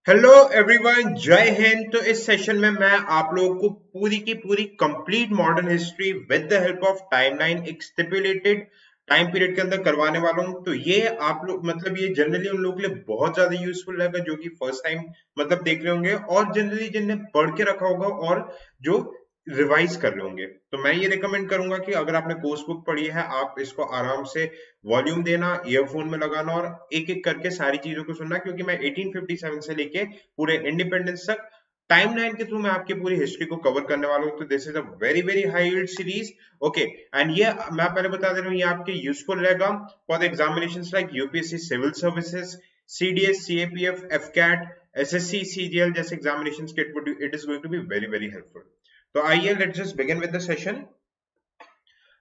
Hello everyone, जय हिंद। तो इस सेशन में मैं आप लोगों को पूरी की पूरी complete modern history with the help of timeline एक स्टिपुलेटेड टाइम पीरियड के अंदर करवाने वाला हूं। तो ये आप लोग मतलब ये जनरली उन लोगों के लिए बहुत ज्यादा यूजफुल रहेगा जो कि फर्स्ट टाइम मतलब देख रहे होंगे, और जनरली जिनने पढ़ के रखा होगा और जो रिवाइज कर रहे होंगे। तो मैं ये रिकमेंड करूंगा कि अगर आपने कोर्स बुक पढ़ी है, आप इसको आराम से वॉल्यूम देना, ईयरफोन में लगाना और एक एक करके सारी चीजों को सुनना, क्योंकि मैं 1857 से लेके पूरे इंडिपेंडेंस तक टाइमलाइन के थ्रू मैं आपकी पूरी हिस्ट्री को कवर करने वाला हूँ। तो this is a very very high yield series. Okay, and ये मैं पहले बता दे रहा हूँ, ये आपके यूजफुल रहेगा for the examinations like UPSC civil services, CDS, CAPF, AFCAT, SSC, CGL जैसे एग्जामिनेशंस के it is going to be very very helpful. तो आइए let's just begin with the session.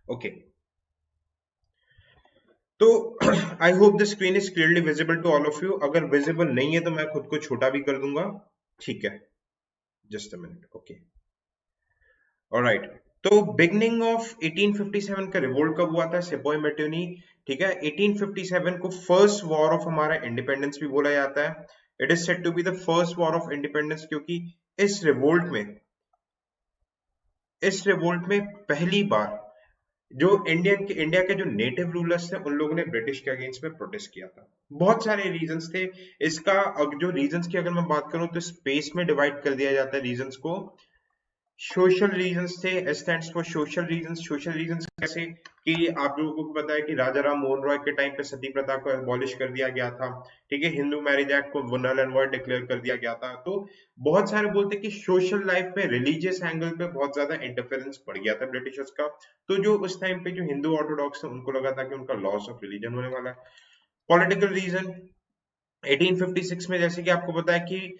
Okay, तो I hope the screen is clearly visible to all of you. अगर visible नहीं है तो मैं खुद को छोटा भी कर दूंगा। ठीक है, just a minute. Okay, alright. तो बिगनिंग ऑफ 1857 का रिवोल्ट कब हुआ था? सिपोई मेटूनी। ठीक है, 1857 को फर्स्ट वॉर ऑफ हमारा इंडिपेंडेंस भी बोला जाता है। It is said to be the first war of independence, क्योंकि इस रिवोल्ट में पहली बार जो इंडिया के जो नेटिव रूलर्स थे उन लोगों ने ब्रिटिश के अगेंस्ट में प्रोटेस्ट किया था। बहुत सारे रीजंस थे इसका। जो रीजंस की अगर मैं बात करूं तो स्पेस में डिवाइड कर दिया जाता है रीजंस को। सोशल रीजंस थे, S stands for social reasons. Social reasons कैसे कि आप लोगों को पता है कि राजा राम मोहन रॉय के टाइम पे सती प्रथा को एबॉलिश कर दिया गया था। ठीक है, हिंदू मैरिज एक्ट को नल एंड वॉइड डिक्लेयर कर दिया गया था। तो बहुत सारे बोलते हैं कि सोशल लाइफ में रिलीजियस एंगल पे बहुत ज्यादा इंटरफेरेंस पड़ गया था ब्रिटिशर्स का। तो जो उस टाइम पे जो हिंदू ऑर्थोडॉक्स थे उनको लगा था कि उनका लॉस ऑफ रिलीजन होने वाला है। पॉलिटिकल रीजन 1856 में जैसे कि आपको पता है कि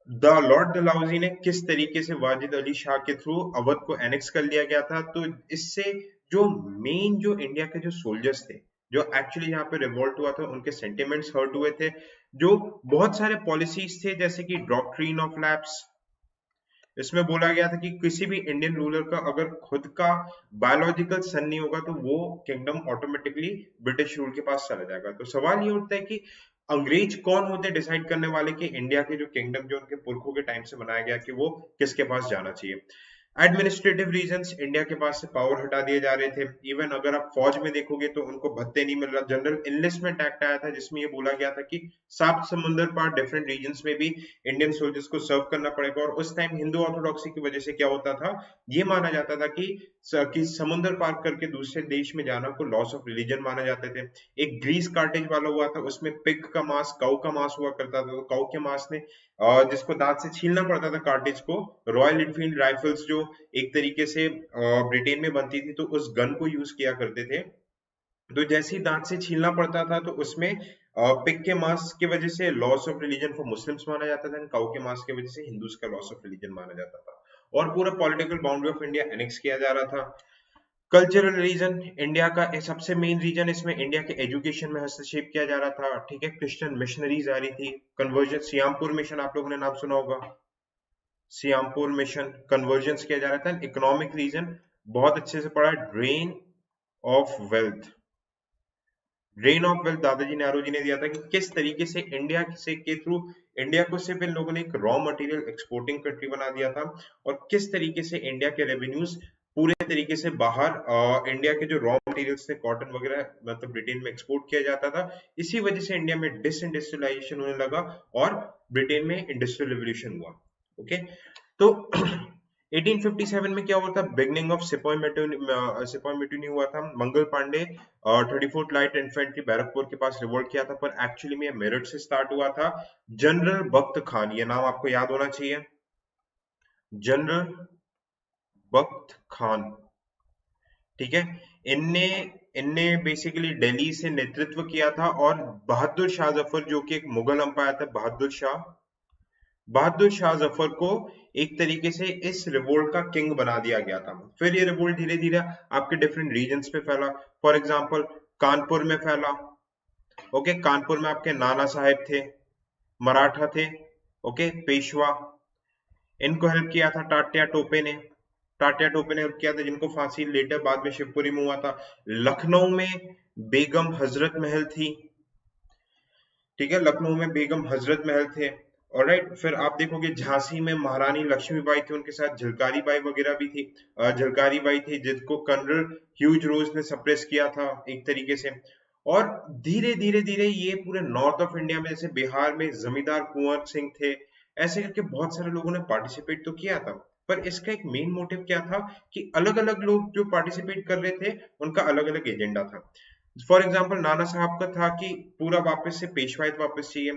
द लॉर्ड डलहौजी ने किस तरीके से वाजिद अली शाह के थ्रू अवध को एनेक्स कर लिया गया था। तो इससे जो मेन जो इंडिया के जो सोल्जर्स थे, जो एक्चुअली यहाँ पे रिवोल्ट हुआ था, उनके सेंटिमेंट्स हर्ट हुए थे। जो बहुत सारे पॉलिसीज थे जैसे कि डॉक्ट्रिन ऑफ लैप्स, इसमें बोला गया था कि किसी भी इंडियन रूलर का अगर खुद का बायोलॉजिकल सन नहीं होगा तो वो किंगडम ऑटोमेटिकली ब्रिटिश रूल के पास चला जाएगा। तो सवाल ये उठता है कि अंग्रेज कौन होते हैं डिसाइड करने वाले कि इंडिया के जो किंगडम जो उनके पुरखों के टाइम से बनाया गया कि वो किसके पास जाना चाहिए। एडमिनिस्ट्रेटिव रीजंस, इंडिया के पास से पावर हटा दिए जा रहे थे। इवन अगर आप फौज में देखोगे तो उनको भत्ते नहीं मिल रहा। जनरल इनलिस्टमेंट एक्ट आया था जिसमें ये बोला गया था कि सात समुद्र पार डिफरेंट रीजन्स में भी इंडियन सोल्जर्स को सर्व करना पड़ेगा। और उस टाइम हिंदू ऑर्थोडॉक्सी की वजह से क्या होता था, ये माना जाता था कि समुद्र पार करके दूसरे देश में जाना को लॉस ऑफ रिलीजन माना जाते थे। एक ग्रीस कार्टेज वाला हुआ था, उसमें पिग का मांस, काऊ का मांस हुआ करता था। तो काऊ के मांस ने जिसको दांत से छीलना पड़ता था कार्टेज को। रॉयल इनफील्ड राइफल्स जो एक तरीके से ब्रिटेन में बनती थी तो उस गन को यूज किया करते थे। तो जैसे ही दांत से छीलना पड़ता था तो उसमें पिग के मांस की वजह से loss of religion for Muslims माना जाता था, काऊ के मांस की वजह से हिंदूज का लॉस ऑफ रिलीजन माना जाता था। और पूरा political boundary of India annex किया जा रहा था। कल्चरल रीजन, इंडिया का सबसे मेन रीजन, इसमें इंडिया के एजुकेशन में हस्तक्षेप किया जा रहा था। ठीक है, क्रिश्चियन मिशनरीज आ रही थी। कन्वर्जन, सियामपुर मिशन आप लोगों ने नाम सुना होगा। सियामपुर मिशन, कन्वर्जेंस किया जा रहा था। इकोनॉमिक रीजन बहुत अच्छे से पढ़ा, drain of wealth. Drain of wealth दादाजी नेहरू जी ने दिया था कि किस तरीके से इंडिया से के थ्रू इंडिया को सिर्फ इन लोगों ने एक रॉ मटेरियल एक्सपोर्टिंग कंट्री बना दिया था, और किस तरीके से इंडिया के रेवेन्यूज पूरे तरीके से बाहर इंडिया के जो रॉ मटेरियल्स थे कॉटन वगैरह मतलब ब्रिटेन में एक्सपोर्ट किया जाता था। इसी वजह से इंडिया में डिसइंडस्ट्रियलाइजेशन होने लगा और ब्रिटेन में इंडस्ट्रियल रिवोल्यूशन हुआ। ओके, तो 1857 में क्या हुआ था? बिगनिंग ऑफ सिपॉय मेटूनी हुआ था। Mangal Pandey 34th light infantry Barrackpore के पास रिवोल्ट किया था, पर एक्चुअली में मेरठ से स्टार्ट हुआ था। जनरल बख्त खान, ये नाम आपको याद होना चाहिए, जनरल बख्त खान। ठीक है, इनने इनने बेसिकली दिल्ली से नेतृत्व किया था, और बहादुर शाह जफर जो कि एक मुगल अंपायर था, बहादुर शाह जफर को एक तरीके से इस रिवोल्ट का किंग बना दिया गया था। फिर ये रिवोल्ट धीरे धीरे आपके डिफरेंट रीजन्स पे फैला। फॉर एग्जांपल कानपुर में फैला। ओके, कानपुर में आपके नाना साहेब थे, मराठा थे। ओके, पेशवा, इनको हेल्प किया था टाटिया टोपे ने। टाटिया टोपे ने हेल्प किया था, जिनको फांसी लेटर बाद में शिवपुरी में हुआ था। लखनऊ में बेगम हजरत महल थी। ठीक है, लखनऊ में बेगम हजरत महल थे। ऑलराइट, फिर आप देखोगे झांसी में महारानी लक्ष्मीबाई थी, उनके साथ झलकारी बाई वगैरह भी थी। झलकारी बाई थी जिसको कर्नल ह्यूज रोज ने सप्रेस किया था एक तरीके से। और धीरे धीरे धीरे ये पूरे नॉर्थ ऑफ इंडिया में, जैसे बिहार में जमींदार कुंवर सिंह थे, ऐसे करके बहुत सारे लोगों ने पार्टिसिपेट तो किया था। पर इसका एक मेन मोटिव क्या था कि अलग अलग लोग जो पार्टिसिपेट कर रहे थे उनका अलग अलग एजेंडा था। फॉर एग्जाम्पल नाना साहब का था कि पूरा वापस से पेशवाइत वापस चाहिए।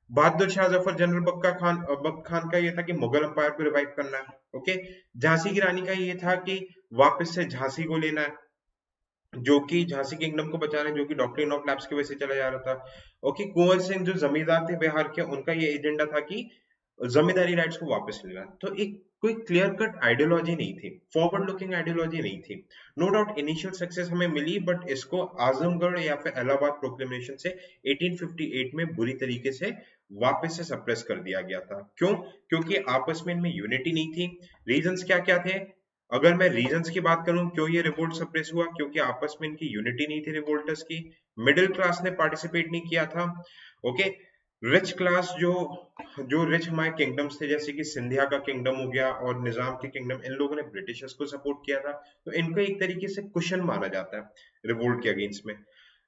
बहादुर शाह जफर जनरल बख्त खान का ये था कि मुगल अंपायर को रिवाइव करना है। ओके, झांसी की रानी का ये था कि वापस से झांसी को लेना है, जो कि झांसी किंगडम को बचाना है, जो कि डॉक्ट्रिन ऑफ लैप्स की वजह से चला जा रहा था। ओके, कुंवर सिंह जो जमींदार थे बिहार के, उनका ये एजेंडा था कि जमींदारी राइट्स को वापस लेना। तो एक कोई क्लियर कट आइडियोलॉजी नहीं थी, फॉरवर्ड लुकिंग आइडियोलॉजी नहीं थी। नो डाउट इनिशियल सक्सेस हमें मिली, बट इसको आजमगढ़ या फिर इलाहाबाद प्रोक्लेमेशन से 1858 में बुरी तरीके से वापस से सप्रेस कर दिया गया था। क्यों? क्योंकि आपस में इनमें यूनिटी नहीं थी। रीजंस क्या क्या थे? अगर मैं रीजंस की बात करूं क्यों ये रिवोल्ट सप्रेस हुआ, क्योंकि आपस में इनकी यूनिटी नहीं थी रिवोल्टर्स की। मिडिल क्लास ने पार्टिसिपेट नहीं किया था। ओके, रिच क्लास जो जो रिच हमारे किंगडम्स थे, जैसे कि सिंधिया का किंगडम हो गया और निजाम के किंगडम, इन लोगों ने ब्रिटिशर्स को सपोर्ट किया था। तो इनको एक तरीके से कुशन माना जाता है रिवोल्ट के अगेंस्ट में।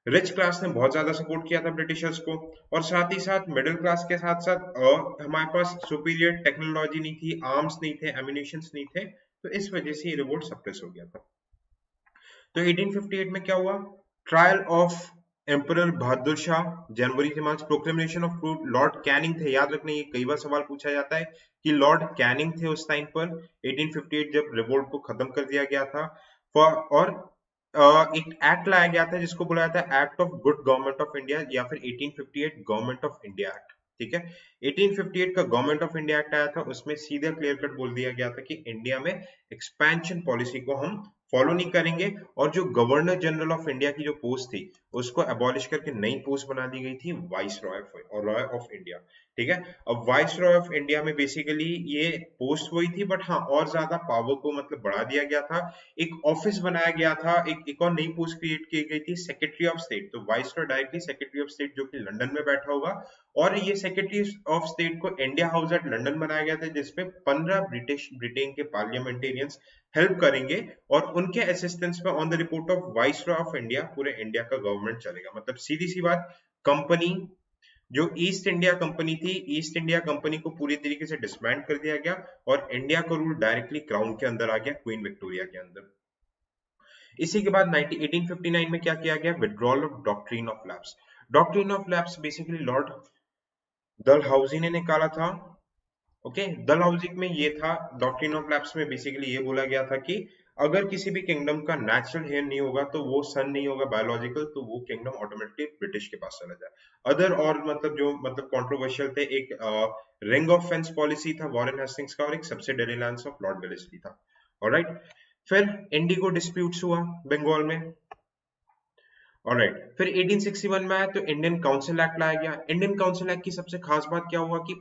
रिच क्लास ने बहुत ज्यादा सपोर्ट किया था ब्रिटिशर्स को, और साथ ही साथ मिडिल क्लास के साथ साथ हमारे पास सुपीरियर टेक्नोलॉजी नहीं थी, आर्म्स नहीं थे, एम्यूनिशंस नहीं थे। तो इस वजह से ये रिवोल्ट सप्रेस हो गया था। तो 1858 में क्या हुआ? Trial of emperor Bahadur Shah, जनवरी से मार्च। प्रोक्लेमेशन ऑफ लॉर्ड कैनिंग थे, याद रखना ये कई बार सवाल पूछा जाता है कि लॉर्ड कैनिंग थे उस टाइम पर 1858 जब रिवोल्ट को खत्म कर दिया गया था। और एक एक्ट लाया गया था जिसको बुलाया था act of good government of India, या फिर 1858 गवर्नमेंट ऑफ इंडिया एक्ट। ठीक है, 1858 का गवर्नमेंट ऑफ इंडिया एक्ट आया था, उसमें सीधा क्लियर कट बोल दिया गया था कि इंडिया में एक्सपेंशन पॉलिसी को हम फॉलो नहीं करेंगे, और जो गवर्नर जनरल ऑफ इंडिया की जो पोस्ट थी उसको एबॉलिश करके नई पोस्ट बना दी गई थी वाइस रॉय और रॉय ऑफ इंडिया। ठीक है, अब वाइस रॉय ऑफ इंडिया में बेसिकली ये पोस्ट वही थी, बट हाँ और ज्यादा पावर को मतलब बढ़ा दिया गया था। एक ऑफिस बनाया गया था, एक और नई पोस्ट क्रिएट की गई थी, सेक्रेटरी ऑफ स्टेट। तो vice Roy directly secretary of state जो कि लंदन में बैठा होगा, और ये सेक्रेटरी ऑफ स्टेट को इंडिया हाउस एट लंदन बनाया गया था, जिसमें 15 ब्रिटेन के पार्लियामेंटेरियंस हेल्प करेंगे, और उनके असिस्टेंस में on the report of vice Roy of India पूरे इंडिया का गवर्नमेंट चलेगा। मतलब सीधी सी बात, कंपनी जो ईस्ट इंडिया कंपनी थी, ईस्ट इंडिया कंपनी को पूरी तरीके से डिसबैंड कर दिया गया, और इंडिया का रूल डायरेक्टली क्राउन के अंदर आ गया, क्वीन विक्टोरिया के अंदर। इसी के बाद 1859 में क्या किया गया? Withdrawal of doctrine of lapse. Doctrine of lapse basically Lord Dalhousie ने निकाला था। ओके, डलहौजी में ये था, डॉक्ट्रिन ऑफ लैप्स में बेसिकली ये बोला गया था कि अगर किसी भी किंगडम का नेचुरल हेयर नहीं होगा, तो वो सन नहीं होगा बायोलॉजिकल, तो वो किंगडम ऑटोमेटिकली ब्रिटिश के पास चला जाए। अदर और मतलब जो मतलब कंट्रोवर्शियल थे, एक रिंग ऑफ फेंस पॉलिसी था वॉरेन हेस्टिंग्स का, और एक subsidiary lands of Lord Wellesley था। ऑलराइट, फिर इंडिगो डिस्प्यूट्स हुआ बंगाल में। ऑलराइट, फिर 1861 में आया तो इंडियन काउंसिल एक्ट लाया गया। इंडियन काउंसिल एक्ट की सबसे खास बात क्या हुआ कि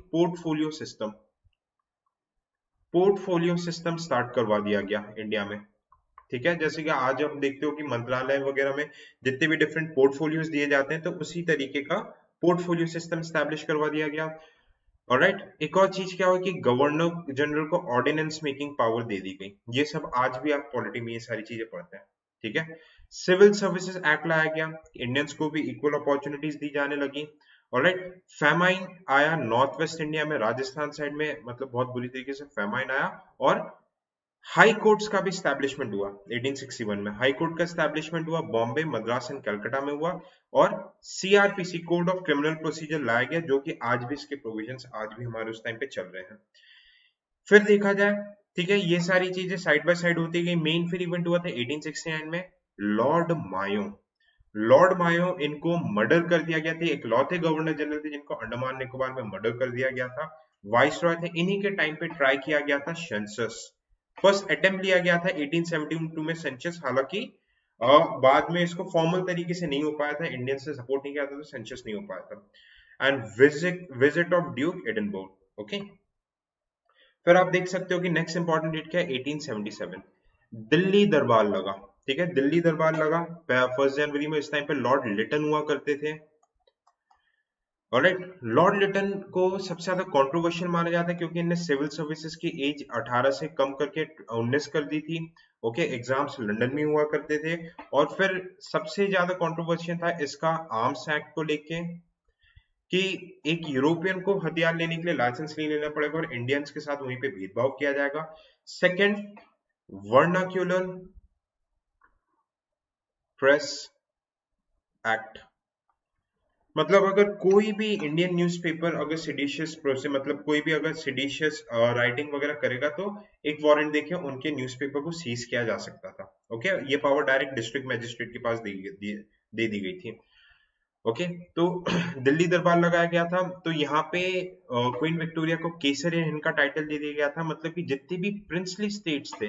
पोर्टफोलियो सिस्टम स्टार्ट करवा दिया गया इंडिया में। ठीक है, जैसे कि आज हम देखते हो कि मंत्रालय वगैरह में जितने भी डिफरेंट पोर्टफोलियोज दिए जाते हैं, तो उसी तरीके का पोर्टफोलियो सिस्टम स्टैब्लिश करवा दिया गया। ऑलराइट, एक और चीज क्या हुआ कि गवर्नर जनरल को ऑर्डिनेंस मेकिंग पावर दे दी गई। ये सब आज भी आप पॉलिटी में ये सारी चीजें पढ़ते हैं। ठीक है, सिविल सर्विसेज एक्ट लाया गया, इंडियंस को भी इक्वल अपॉर्चुनिटीज दी जाने लगी। ऑलराइट, फेमाइन आया नॉर्थ वेस्ट इंडिया में, राजस्थान साइड में मतलब बहुत बुरी तरीके से फेमाइन आया, और हाई कोर्ट्स का भी स्टैब्लिशमेंट हुआ 1861 में। हाई कोर्ट का स्टैब्लिशमेंट हुआ बॉम्बे, मद्रास एंड कलकत्ता में हुआ, और CrPC code of criminal procedure लाया गया, जो कि आज भी इसके प्रोविजंस आज भी हमारे उस टाइम पे चल रहे हैं। फिर देखा जाए, ठीक है, ये सारी चीजें साइड बाय साइड होती गई। मेन फिर इवेंट हुआ था 1869 में, लॉर्ड मायो। लॉर्ड मायो इनको मर्डर कर दिया गया था, एक लौते गवर्नर जनरल थे जिनको अंडमान निकोबार में मर्डर कर दिया गया था। वाइस रॉय थे, इन्हीं के टाइम पे ट्राई किया गया था सेंसस। फर्स्ट अटेम्प्ट लिया गया था 1872 में सेंसस, हालांकि बाद में इसको फॉर्मल तरीके से नहीं हो पाया था, इंडियन से सपोर्ट नहीं किया था, तो सेंसस नहीं हो पाया था। And visit of Duke Edinburgh. Okay, फिर आप देख सकते हो कि नेक्स्ट इंपॉर्टेंट डेट क्या है? 1877 दिल्ली दरबार लगा। ठीक है, दिल्ली दरबार लगा 1 जनवरी में। इस टाइम पे लॉर्ड लिटन हुआ करते थे। ऑलराइट, लॉर्ड लिटन को सबसे ज्यादा कंट्रोवर्शियल माना जाता है क्योंकि इन्हें सिविल सर्विसेज की एज 18 से कम करके 19 कर दी थी। ओके, एग्जाम्स लंदन में हुआ करते थे। और फिर सबसे ज्यादा कंट्रोवर्शियल था इसका आर्म्स एक्ट को लेके, कि एक यूरोपियन को हथियार लेने के लिए लाइसेंस नहीं लेना पड़ेगा और इंडियंस के साथ वहीं पे भेदभाव किया जाएगा। सेकंड, वर्नाक्यूलर प्रेस एक्ट, मतलब अगर कोई भी इंडियन न्यूज़पेपर अगर सिडिशियस प्रोसे मतलब कोई भी अगर सिडिशियस राइटिंग वगैरह करेगा तो एक वारंट देके उनके न्यूज़पेपर को सीज किया जा सकता था। ओके, ये पावर डायरेक्ट डिस्ट्रिक्ट मजिस्ट्रेट के पास दे दी गई थी। ओके, तो दिल्ली दरबार लगाया गया था। तो यहाँ पे क्वीन विक्टोरिया को केसर हिंद का टाइटल दे दिया गया था, मतलब कि जितने भी प्रिंसली स्टेट्स थे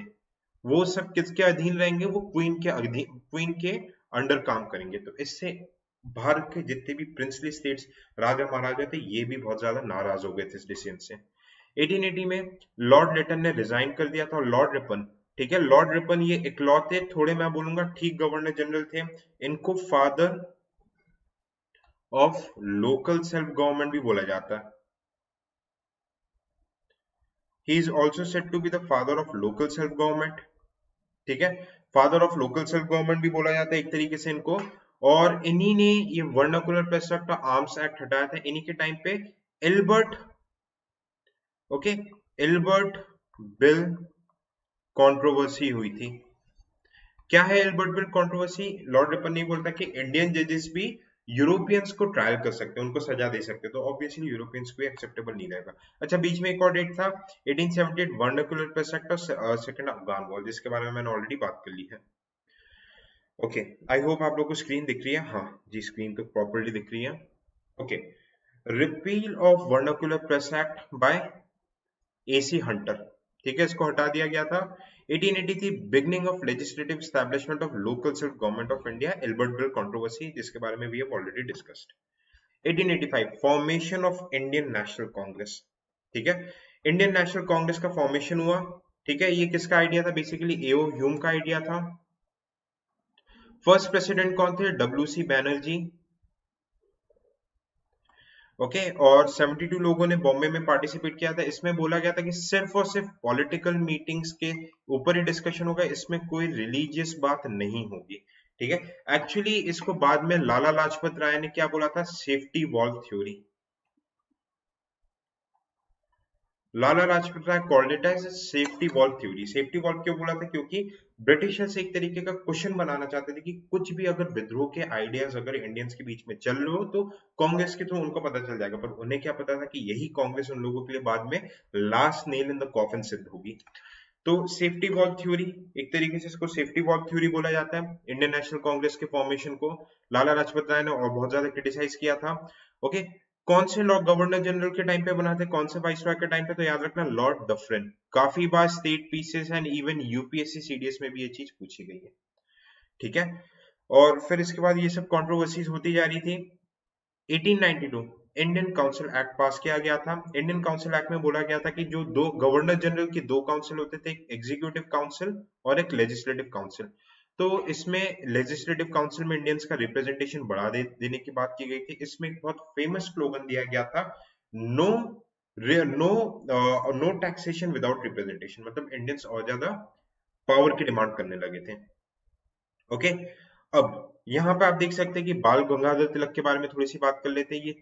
वो सब किसके अधीन रहेंगे, वो क्वीन के अंडर काम करेंगे। तो इससे भारत के जितने भी प्रिंसली स्टेट्स, राजा महाराजा थे, ये भी बहुत ज्यादा नाराज हो गए थे इस डिसीजन से। 1880 में लॉर्ड लिटन ने रिजाइन कर दिया था और लॉर्ड रिपन, ठीक है, लॉर्ड रिपन ये इकलौते थोड़े मैं बोलूंगा ठीक गवर्नर जनरल थे। इनको father of local self government भी बोला जाता है। He is also said to be the father of local self government, ठीक है, father of local self government भी बोला जाता है एक तरीके से इनको। और इन्हीं ने ये vernacular press act, arms act हटाया था इन्हीं के टाइम पे। Albert, okay, Albert bill controversy हुई थी। क्या है Albert bill controversy? Lord Ripon ने बोलता कि इंडियन जजेस भी यूरोपियंस को ट्रायल कर सकते हैं, उनको सजा दे सकते हैं, तो ऑब्वियसली यूरोपियंस को एक्सेप्टेबल नहीं रहेगा। अच्छा, बीच में एक और डेट था 1878 वर्नाकुलर प्रेस एक्ट और सेकंड अफगान वॉर, जिसके बारे में मैंने ऑलरेडी बात कर ली है। ओके, आई होप आप लोग को स्क्रीन दिख रही है। हाँ जी, स्क्रीन तो प्रॉपर्ली दिख रही है। Okay, repeal of vernacular press act by AC Hunter, ठीक है, इसको हटा दिया गया था। 1883 beginning of legislative establishment of local self government of India, Albert bill controversy, जिसके बारे में भी have already discussed. 1885 formation of Indian national Congress, ठीक है, इंडियन नेशनल कांग्रेस का फॉर्मेशन हुआ। ठीक है, ये किसका आइडिया था? बेसिकली एओ ह्यूम का आइडिया था। फर्स्ट प्रेसिडेंट कौन थे? W C Banerjee. ओके, और 72 लोगों ने बॉम्बे में पार्टिसिपेट किया था। इसमें बोला गया था कि सिर्फ और सिर्फ पॉलिटिकल मीटिंग्स के ऊपर ही डिस्कशन होगा, इसमें कोई रिलीजियस बात नहीं होगी। ठीक है, एक्चुअली इसको बाद में लाला लाजपत राय ने क्या बोला था? Safety wall theory. Lala Lajpat Rai called it as safety wall theory. Safety wall क्यों बोला था? क्योंकि ब्रिटिशर्स एक तरीके का क्वेश्चन बनाना चाहते थे कि कुछ भी अगर विद्रोह के आइडियाज अगर इंडियंस के बीच में चल रहे हो तो कांग्रेस के थ्रू उनको पता चल जाएगा, पर उन्हें क्या पता था कि यही कांग्रेस उन लोगों के लिए बाद में last nail in the coffin सिद्ध होगी। तो सेफ्टी वॉल थ्योरी, एक तरीके से इसको सेफ्टी वॉल थ्योरी बोला जाता है। इंडियन नेशनल कांग्रेस के फॉर्मेशन को लाला लाजपत राय ने और बहुत ज्यादा क्रिटिसाइज किया था। ओके, कौन से लॉ गवर्नर जनरल के टाइम पे बना थे, कौन से वाइस रॉय के टाइम पे? तो याद रखना लॉर्ड डफरिन। काफी बार state PCS and even UPSC CDS में भी ये चीज पूछी गई है। ठीक है, और फिर इसके बाद ये सब कंट्रोवर्सीज होती जा रही थी। 1892 इंडियन काउंसिल एक्ट पास किया गया था। इंडियन काउंसिल एक्ट में बोला गया था कि जो दो गवर्नर जनरल के दो काउंसिल होते थे, एक एग्जीक्यूटिव काउंसिल और एक लेजिस्लेटिव काउंसिल। तो इसमें लेजिस्लेटिव काउंसिल में इंडियंस का रिप्रेजेंटेशन बढ़ा देने की बात की गई थी। इसमें एक बहुत फेमस स्लोगन दिया गया था, no no no taxation without representation, मतलब इंडियंस और ज्यादा पावर की डिमांड करने लगे थे। ओके, अब यहाँ पे आप देख सकते हैं कि बाल गंगाधर तिलक के बारे में थोड़ी सी बात कर लेते हैं। ये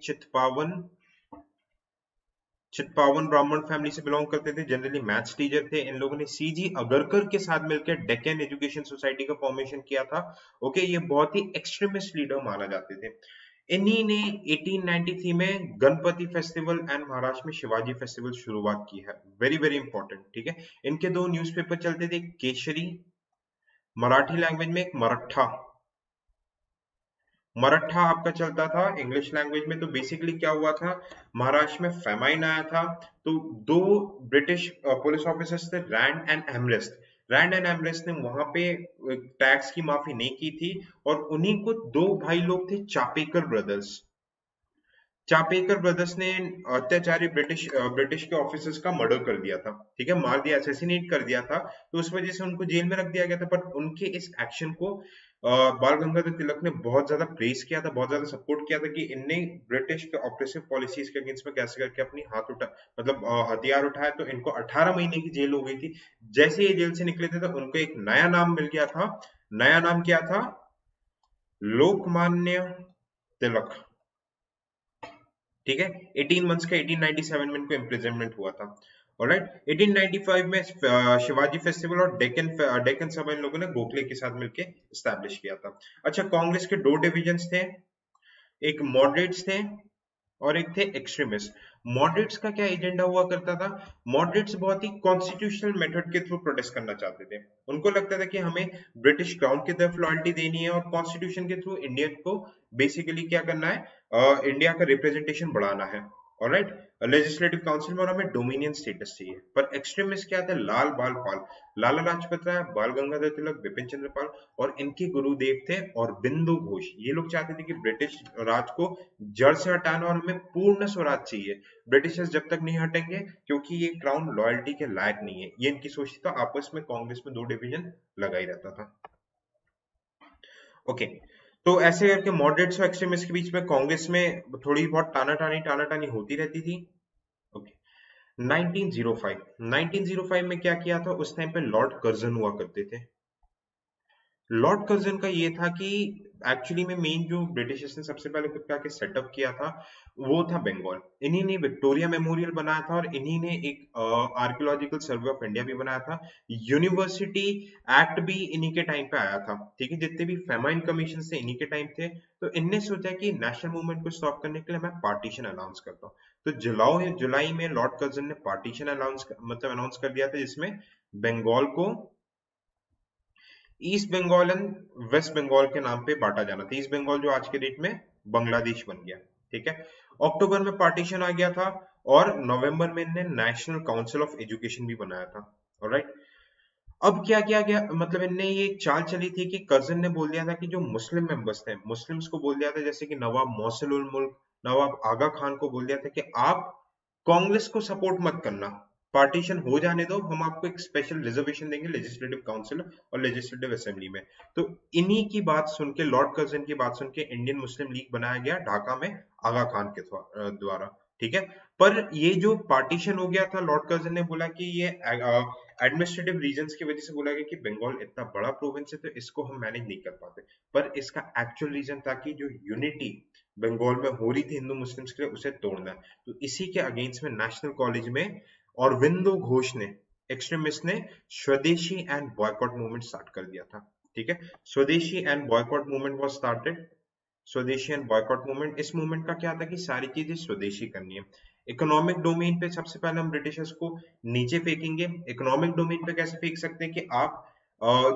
चित्पावन ब्राह्मण फैमिली से बिलोंग करते थे, जनरली मैथ्स टीचर थे। इन लोगों ने सीजी अगरकर के साथ मिलकर डेक्कन एजुकेशन सोसाइटी का फॉर्मेशन किया था। ओके, ये बहुत ही एक्सट्रीमिस्ट लीडर माना जाते थे। इन्हीं ने 1893 में गणपति फेस्टिवल एंड महाराष्ट्र में शिवाजी फेस्टिवल शुरुआत की है। Very very important. ठीक है, इनके दो न्यूज़पेपर चलते थे, केशरी मराठी लैंग्वेज में, एक मराठा। मराठा आपका चलता था इंग्लिश लैंग्वेज में। तो बेसिकली क्या हुआ था, महाराष्ट्र में फेमाइन आया था, तो दो ब्रिटिश पुलिस ऑफिसर्स थे, रैंड एंड एमरेस्ट। रैंड एंड एमरेस्ट ने वहां पे टैक्स की माफी नहीं की थी, और उन्हीं को दो भाई लोग थे, चापेकर ब्रदर्स। चापेकर ब्रदर्स ने अत्याचारी ब्रिटिश के ऑफिसर्स का मर्डर कर दिया था। ठीक है, मार दिया, असैसिनेट कर दिया था। तो उस वजह से उनको जेल में रख दिया गया था। पर उनके इस एक्शन को बाल गंगाधर तिलक ने बहुत ज्यादा प्रेस किया था, बहुत ज्यादा सपोर्ट किया था कि इनने ब्रिटिश के ऑपरेसिव पॉलिसीज के अगेंस्ट में कैसे करके अपनी हाथ उठा मतलब हथियार उठाया। तो इनको 18 महीने की जेल हो गई थी। जैसे ये जेल से निकले थे तो उनको एक नया नाम मिल गया था। नया नाम क्या था? लोकमान्य तिलक। ठीक है, 18 मंथ्स का 1897 में इनको इम्प्रिजनमेंट हुआ था। ऑलराइट, 1895 में शिवाजी फेस्टिवल और डेक्कन सभा इन लोगों ने गोखले के साथ मिलकर एस्टैब्लिश किया था। अच्छा, कांग्रेस के दो डिविजन्स थे, एक मॉडरेट्स थे और एक थे एक्सट्रीमिस्ट। मॉडरेट्स का क्या एजेंडा हुआ करता था? मॉडरेट्स बहुत ही कॉन्स्टिट्यूशनल मेथड के थ्रू प्रोटेस्ट करना चाहते थे। उनको लगता था कि हमें ब्रिटिश क्राउन की तरफ लॉयल्टी देनी है और कॉन्स्टिट्यूशन के थ्रू इंडियन को बेसिकली क्या करना है, इंडिया का रिप्रेजेंटेशन बढ़ाना है। ऑलराइट, लेजिस्लेटिव काउंसिल में और हमें डोमिनियन स्टेटस चाहिए। पर एक्सट्रीमिस्ट क्या थे? लाल बाल पाल, लाला लाजपत राय, बाल गंगाधर तिलक, बिपिन चंद्र पाल और इनके गुरुदेव थे और बिंदु घोष। ये लोग चाहते थे कि ब्रिटिश राज को जड़ से हटाना और हमें पूर्ण स्वराज चाहिए। ब्रिटिशर्स जब तक नहीं हटेंगे, क्योंकि ये क्राउन लॉयल्टी के लायक नहीं है, ये इनकी सोच थी। तो आपस में कांग्रेस में दो डिवीजन लगा ही रहता था। ओके, तो ऐसे करके मॉडरेट्स और एक्सट्रीमिस्ट के बीच में कांग्रेस में थोड़ी बहुत टानाटानी होती रहती थी। ओके, 1905 में क्या किया था? उस टाइम पे लॉर्ड कर्जन हुआ करते थे। लॉर्ड कर्जन का ये था कि एक्चुअली में मेन जो ब्रिटिशर्स ने सबसे पहले खुद का सेटअप किया था वो था बंगाल। इन्हीं ने विक्टोरिया मेमोरियल बनाया था और इन्हीं ने एक आर्कियोलॉजिकल सर्वे ऑफ इंडिया भी बनाया था। यूनिवर्सिटी एक्ट भी इन्हीं के टाइम पे आया था। ठीक है, जितने भी फेमाइन कमीशन थे इन्हीं के टाइम थे। तो इनने सोचा कि नेशनल मूवमेंट को स्टॉप करने के लिए मैं पार्टीशन अनाउंस करता हूँ। तो जुलाई में लॉर्ड कर्जन ने पार्टीशन अनाउंस कर दिया था, जिसमें बंगाल को east Bengal and west Bengal के नाम पे बांटा जाना था। ईस्ट बंगाल जो आज के डेट में बांग्लादेश बन गया। ठीक है, अक्टूबर में पार्टीशन आ गया था और नवंबर में इन्हें नेशनल काउंसिल ऑफ एजुकेशन भी बनाया था। ऑलराइट, अब क्या किया गया, मतलब इनने ये चाल चली थी कि कर्जन ने बोल दिया था कि जो मुस्लिम मेंबर्स थे, मुस्लिम्स को बोल दिया था, जैसे कि नवाब मोहसिन उल मुल्क, नवाब आगा खान को बोल दिया था कि आप कांग्रेस को सपोर्ट मत करना, पार्टीशन हो जाने दो, हम आपको एक स्पेशल रिजर्वेशन देंगे लेजिस्लेटिव काउंसिल और लेजिस्लेटिव असेंबली में। तो इन्हीं की बात सुन के, लॉर्ड कर्जन की बात सुन के इंडियन मुस्लिम लीग बनाया गया ढाका में आगा खान के द्वारा। ठीक है, पर ये जो पार्टीशन हो गया था, लॉर्ड कर्जन ने बोला कि ये एडमिनिस्ट्रेटिव रीजंस की वजह से बोला गया कि बंगाल इतना बड़ा प्रोविंस है तो इसको हम मैनेज नहीं कर पाते। पर इसका एक्चुअल रीजन था कि जो यूनिटी बंगाल में हो रही थी हिंदू मुस्लिम्स के लिए, उसे तोड़ना है। तो इसी के अगेंस्ट में नेशनल कॉलेज में अरविंदो घोष ने, एक्सट्रीमिस्ट ने स्वदेशी एंड बॉयकॉट मूवमेंट स्टार्ट कर दिया था। ठीक है, स्वदेशी and boycott movement was started. स्वदेशी एंड बॉयकॉट मूवमेंट, इस मूवमेंट का क्या था कि सारी चीजें स्वदेशी करनी है। इकोनॉमिक डोमेन पे सबसे पहले हम ब्रिटिशर्स को नीचे फेंकेंगे। इकोनॉमिक डोमेन पे कैसे फेंक सकते हैं कि आप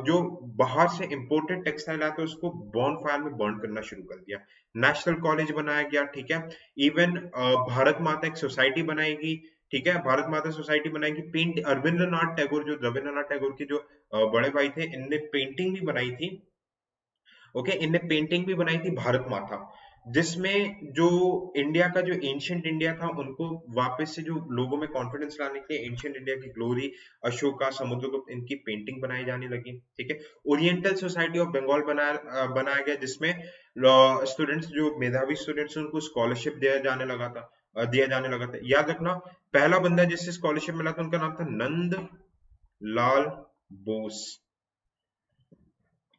जो बाहर से इंपोर्टेड टेक्सटाइल आते हैं उसको बॉन फायर में बर्न करना शुरू कर दिया। नेशनल कॉलेज बनाया गया। ठीक है, इवन भारत माता एक सोसाइटी बनाएगी। ठीक है, भारत माता सोसाइटी बनाएगी। पेंट रविंद्रनाथ टैगोर, जो रविंद्रनाथ टैगोर के जो बड़े भाई थे, इनने पेंटिंग भी बनाई थी। ओके, इनने पेंटिंग भी बनाई थी भारत माता, जिसमें जो इंडिया का जो एंशियंट इंडिया था उनको वापस से जो लोगों में कॉन्फिडेंस लाने के लिए एंशियंट इंडिया की ग्लोरी, अशोका, समुद्रगुप्त, इनकी पेंटिंग बनाई जाने लगी। ठीक है, ओरिएंटल सोसाइटी ऑफ बंगाल बनाया गया, जिसमें स्टूडेंट्स, जो मेधावी स्टूडेंट्स, उनको स्कॉलरशिप दिया जाने लगा था। याद रखना, पहला बंदा जिससे स्कॉलरशिप मिला था उनका नाम था नंद लाल बोस।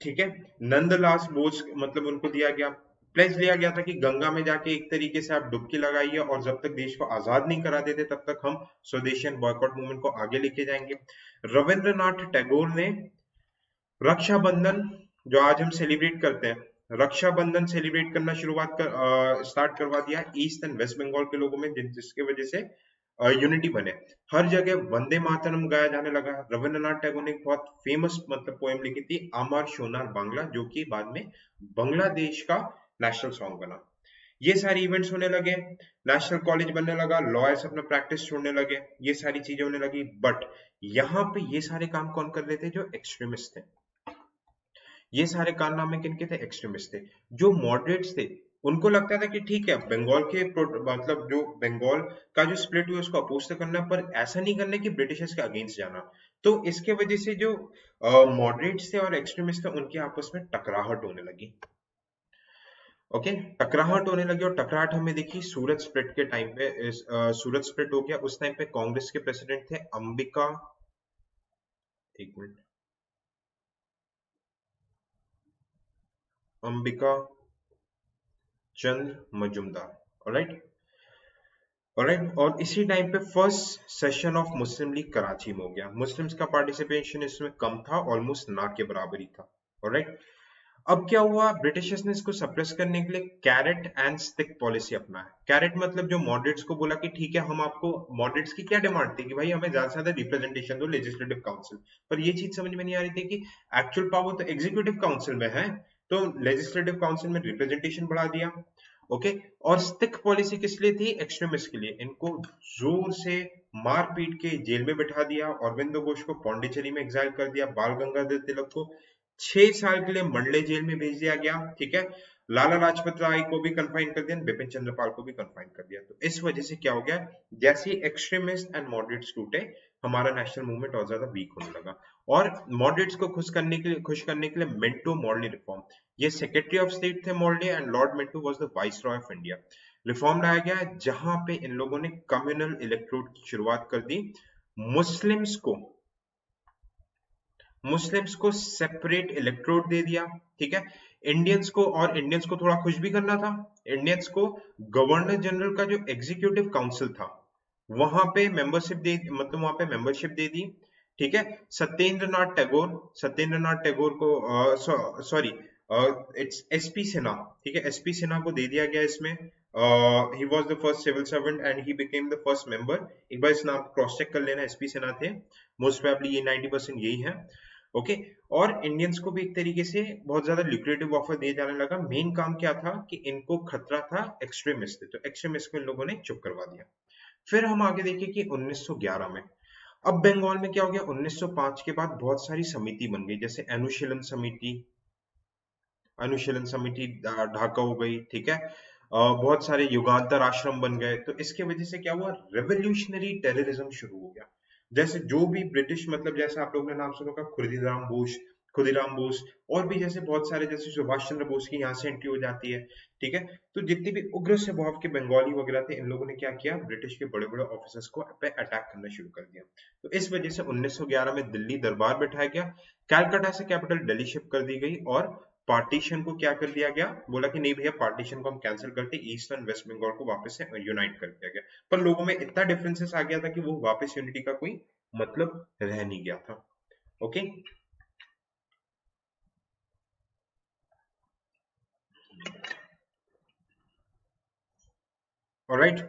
ठीक है, नंदलाल बोस, मतलब उनको दिया गया, प्लेज लिया गया था कि गंगा में जाके एक तरीके से आप डुबकी लगाइए और जब तक देश को आजाद नहीं करा देते तब तक हम स्वदेशी एंड बॉयकॉट मूवमेंट को आगे लेके जाएंगे। रविंद्रनाथ टैगोर ने रक्षाबंधन, जो आज हम सेलिब्रेट करते हैं, रक्षाबंधन सेलिब्रेट करना स्टार्ट करवा दिया ईस्ट एंड वेस्ट बंगाल के लोगों में, जिसकी वजह से यूनिटी बने। हर जगह वंदे मातरम गाया जाने लगा। रविंद्रनाथ टैगोर ने एक बहुत फेमस पोएम लिखी थी, अमर सोनार बांग्ला, जो कि बाद में बांग्लादेश का नेशनल सॉन्ग बना। ये सारे इवेंट्स होने लगे, नेशनल कॉलेज बनने लगा, लॉयर्स अपना प्रैक्टिस छोड़ने लगे, ये सारी चीजें होने लगी। बट यहाँ पे ये सारे काम कौन कर रहे थे? जो एक्सट्रीमिस्ट थे। ये सारे कारनामे किनके थे? एक्सट्रीमिस्ट थे। जो मॉडरेट्स थे उनको लगता था कि ठीक है, बंगाल के जो बंगाल का जो स्प्लिट हुआ उसको अपोज तो करना, पर ऐसा नहीं करना कि ब्रिटिशर्स के अगेंस्ट जाना। तो इसके वजह से जो मॉडरेट्स थे और एक्सट्रीमिस्ट थे उनके आपस में टकराहट होने लगी। ओके, टकराहट होने लगी, और टकराहट हमें देखी सूरत स्प्लिट के टाइम पे। सूरत स्प्लिट हो गया उस टाइम पे। कांग्रेस के प्रेसिडेंट थे अंबिका, एक minute, Ambika Chandra Majumdar. Alright, alright. और इसी टाइम पे first session of Muslim League Karachi में हो गया। मुस्लिम्स का पार्टिसिपेशन इसमें कम था, ऑलमोस्ट ना के बराबर ही था। ऑलराइट, अब क्या हुआ, ब्रिटिशर्स ने इसको सप्रेस करने के लिए कैरेट एंड स्टिक पॉलिसी अपनाया। कैरेट मतलब जो मॉडरेट्स को बोला कि ठीक है, हम आपको, मॉडरेट्स की क्या डिमांड थी कि भाई हमें ज्यादा से ज्यादा रिप्रेजेंटेशन दो लेजिस्लेटिव काउंसिल, पर ये चीज समझ में नहीं आ रही थी कि एक्चुअल पावर तो एग्जीक्यूटिव काउंसिल में है, तो लेजिस्लेटिव काउंसिल में रिप्रेजेंटेशन बढ़ा दिया। ओके, और स्टिक पॉलिसी किस लिए थी, एक्सट्रीमिस्ट के लिए। इनको जोर से मार पीट के जेल में बैठा दिया, अरविंदो घोष को पौंडीचेरी में एग्जाइल कर दिया, बाल गंगाधर तिलक को 6 साल के लिए मंडले जेल में भेज दिया गया। ठीक है, लाला लाजपत राय को भी कन्फाइन कर दिया, बिपिन चंद्रपाल को भी कन्फाइन कर दिया। तो इस वजह से क्या हो गया, जैसे एक्सट्रीमिस्ट एंड मॉडरेट्स टूटे, हमारा नेशनल मूवमेंट और ज्यादा वीक होने लगा। और मॉडरेट्स को खुश करने के लिए मिंटो मॉर्ली रिफॉर्म, ये सेक्रेटरी ऑफ स्टेट थे Morley, and Lord Minto was the viceroy of India. Reform लाया गया जहां पे इन लोगों ने कम्युनल इलेक्ट्रोड की शुरुआत कर दी। मुस्लिम्स को मुस्लिम्स को सेपरेट इलेक्ट्रोड दे दिया। ठीक है, इंडियंस को, और इंडियंस को थोड़ा खुश भी करना था, इंडियंस को गवर्नर जनरल का जो एग्जीक्यूटिव काउंसिल था वहां पे मेंबरशिप दे, मतलब वहां पे मेंबरशिप दे दी। ठीक है, सत्येंद्रनाथ टैगोर को, सॉरी, इट्स एसपी सिन्हा। ठीक है, एसपी सिन्हा को दे दिया गया इसमें। He was the first civil servant and he became the first member. एक बार इस नाम क्रॉस चेक कर लेना, एसपी सिन्हा थे, मोस्ट प्रोबेबली ये 90% यही है। ओके, और इंडियंस को भी एक तरीके से बहुत ज्यादा ल्यूक्रेटिव ऑफर दिए जाने लगा। मेन काम क्या था कि इनको खतरा था एक्सट्रीमिस्ट से, तो एक्सट्रीमिस्ट को इन लोगों ने चुप करवा दिया। फिर हम आगे देखिए कि 1911 में, अब बंगाल में क्या हो गया, 1905 के बाद बहुत सारी समिति बन गई, जैसे अनुशीलन समिति ढाका हो गई। ठीक है, बहुत सारे युगांतर आश्रम बन गए। तो इसके वजह से क्या हुआ, रेवोल्यूशनरी टेररिज्म शुरू हो गया। जैसे जो भी ब्रिटिश, मतलब जैसे आप लोगों ने नाम सुना होगा खुदीराम बोस, और भी जैसे बहुत सारे, जैसे सुभाष चंद्र बोस की यहाँ से एंट्री हो जाती है। ठीक है, तो जितने भी उग्र स्वभाव के बंगाली वगैरह थे, इन लोगों ने क्या किया, ब्रिटिश के बड़े बड़े ऑफिसर्स को पे अटैक करना शुरू कर दिया। तो इस वजह से 1911 में दिल्ली दरबार बैठाया गया, कलकत्ता से कैपिटल दिल्ली शिफ्ट कर दी गई, और पार्टीशन को क्या कर दिया गया, बोला कि नहीं भैया, पार्टीशन को हम कैंसिल करके ईस्ट एंड वेस्ट बंगाल को वापस से यूनाइट कर दिया गया। पर लोगों में इतना डिफरेंसेस आ गया था कि वो वापस यूनिटी का कोई मतलब रह नहीं गया था। ओके, ऑलराइट,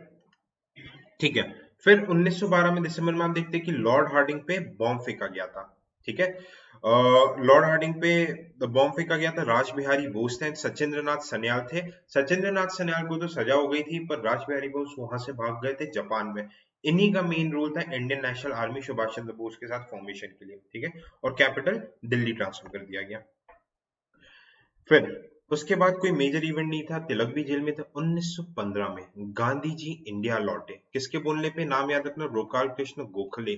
ठीक है। फिर 1912 में दिसंबर में हम देखते हैं कि लॉर्ड हार्डिंग पे बॉम्ब फेंका गया था। ठीक है, लॉर्ड हार्डिंग पे बॉम्ब फेंका गया था, राज बिहारी बोस थे, सचिंद्र नाथ सन्याल थे। सचिंद्र नाथ सन्याल को तो सजा हो गई थी, पर राज बिहारी बोस वहां से भाग गए थे जापान में। इन्हीं का मेन रोल था Indian national army Subhash Chandra Bose के साथ फॉर्मेशन के लिए। ठीक है, और कैपिटल दिल्ली ट्रांसफर कर दिया गया। फिर उसके बाद कोई मेजर इवेंट नहीं था, तिलक भी जेल में था। 1915 में गांधी जी इंडिया लौटे, किसके बोलने पे, नाम याद रखना, गोपाल कृष्ण गोखले।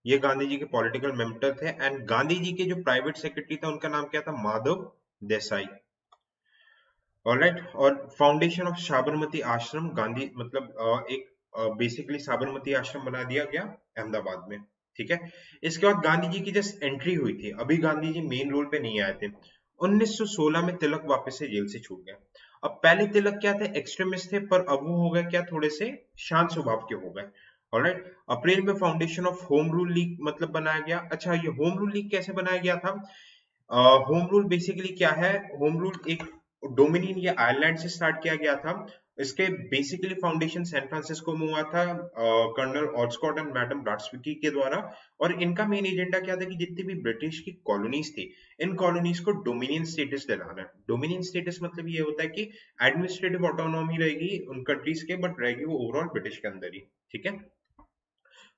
ये गांधी जी के पॉलिटिकल मेंटर थे, एंड गांधी जी के जो प्राइवेट सेक्रेटरी था उनका नाम क्या था, माधव देसाई। ऑलराइट, और फाउंडेशन ऑफ साबरमती आश्रम, गांधी मतलब एक बेसिकली साबरमती आश्रम बना दिया गया अहमदाबाद में। ठीक है, इसके बाद गांधी जी की जस्ट एंट्री हुई थी, अभी गांधी जी मेन रोल पे नहीं आए थे। 1916 में तिलक वापस से जेल से छूट गए। अब पहले तिलक क्या थे, एक्सट्रीमिस्ट थे, पर अब वो हो गए क्या, थोड़े से शांत स्वभाव के हो गए। ऑलराइट, अप्रैल में foundation of home rule league मतलब बनाया गया। अच्छा, ये होम रूल लीग कैसे बनाया गया था, होम रूल बेसिकली क्या है, होम रूल एक डोमिनियन या आयरलैंड से स्टार्ट किया गया था। इसके बेसिकली फाउंडेशन सैन फ्रांसिस्को में हुआ था, कर्नल ऑलस्कॉट एंड मैडम ब्राट्सविकी के द्वारा। और इनका मेन एजेंडा क्या था कि जितनी भी ब्रिटिश की कॉलोनीज थी, इन कॉलोनीज को डोमिनियन स्टेटस दिलाना है। डोमिनियन स्टेटस मतलब ये होता है कि एडमिनिस्ट्रेटिव ऑटोनॉमी रहेगी उन कंट्रीज के, बट रहेगी वो ओवरऑल ब्रिटिश के अंदर ही। ठीक है,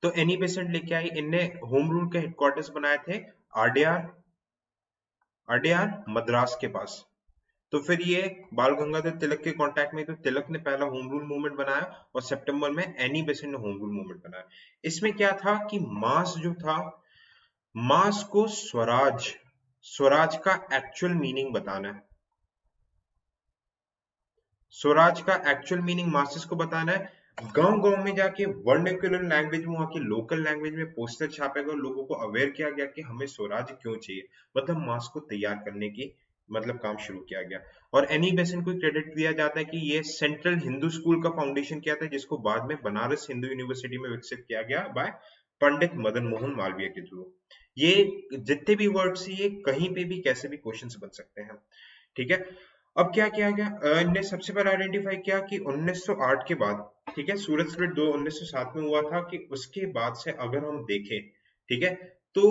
तो एनी बेसेंट लेके आई, इनने होम रूल के हेडक्वार्टर्स बनाए थे आरडीआर अडयार मद्रास के पास। तो फिर ये बाल गंगाधर तिलक के कांटेक्ट में, तो तिलक ने पहला होम रूल मूवमेंट बनाया, और सितंबर में एनी बेसेंट ने होम रूल मूवमेंट बनाया। इसमें क्या था कि मास जो था, मास को स्वराज, स्वराज का एक्चुअल मीनिंग बताना है। स्वराज का एक्चुअल मीनिंग मासेस को बताना है। गांव गांव में जाके वर्नाक्युलर लैंग्वेज में, वहां की लोकल लैंग्वेज में पोस्टर छापेगा और लोगों को अवेयर किया गया कि हमें स्वराज क्यों चाहिए, मतलब मास को तैयार करने की मतलब काम शुरू किया गया। और एनी बेसेंट को क्रेडिट दिया जाता है कि ये सेंट्रल हिंदू स्कूल का फाउंडेशन किया था, जिसको बाद में बनारस हिंदू यूनिवर्सिटी में विकसित किया गया बाय पंडित मदन मोहन मालवीय के थ्रू। ये जितने भी वर्ड्स ये कहीं पे भी कैसे भी क्वेश्चंस बन सकते हैं, ठीक है। अब क्या किया गया, इनने सबसे पहले आइडेंटिफाई किया कि 1908 के बाद, ठीक है, सूरत स्प्लिट 1907 में हुआ था, कि उसके बाद से अगर हम देखें, ठीक है, तो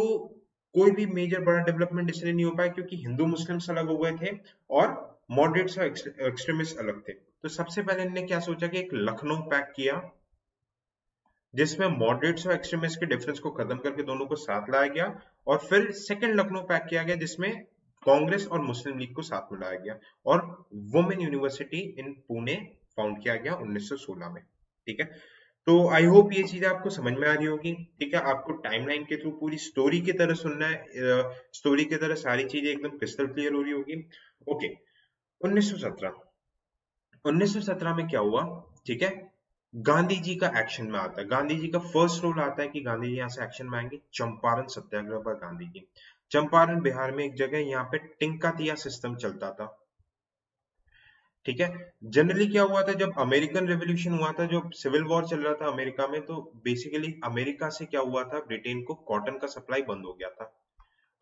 कोई भी मेजर बड़ा डेवलपमेंट इसलिए नहीं हो पाया क्योंकि हिंदू मुस्लिम्स अलग हो गए थे और मॉडरेट्स और एक्सट्रीमिस्ट अलग थे। तो सबसे पहले इन्होंने क्या सोचा कि एक लखनऊ पैक्ट किया, जिसमें मॉडरेट्स और एक्सट्रीमिस्ट के डिफरेंस को खत्म करके दोनों को साथ लाया गया। और फिर सेकंड लखनऊ पैक्ट किया गया, जिसमें कांग्रेस और मुस्लिम लीग को साथ में लाया गया, और वुमेन यूनिवर्सिटी इन पुणे फाउंड किया गया 1916 में, ठीक है। तो आई होप ये चीज आपको समझ में आ रही होगी, ठीक है। आपको टाइमलाइन के थ्रू पूरी स्टोरी की तरह सुनना है, स्टोरी की तरह सारी चीजें एकदम क्रिस्टल क्लियर हो रही होगी। ओके, 1917, 1917 में क्या हुआ, ठीक है, गांधी जी का एक्शन में आता है। गांधी जी का फर्स्ट रोल आता है कि गांधी जी यहाँ से एक्शन में आएंगे, चंपारण सत्याग्रह पर गांधी जी। चंपारण बिहार में एक जगह, यहाँ पे टिंकातिया सिस्टम चलता था, ठीक है। जनरली क्या हुआ था, जब अमेरिकन रेवोल्यूशन हुआ था, जो सिविल वॉर चल रहा था अमेरिका में, तो बेसिकली अमेरिका से क्या हुआ था, ब्रिटेन को कॉटन का सप्लाई बंद हो गया था।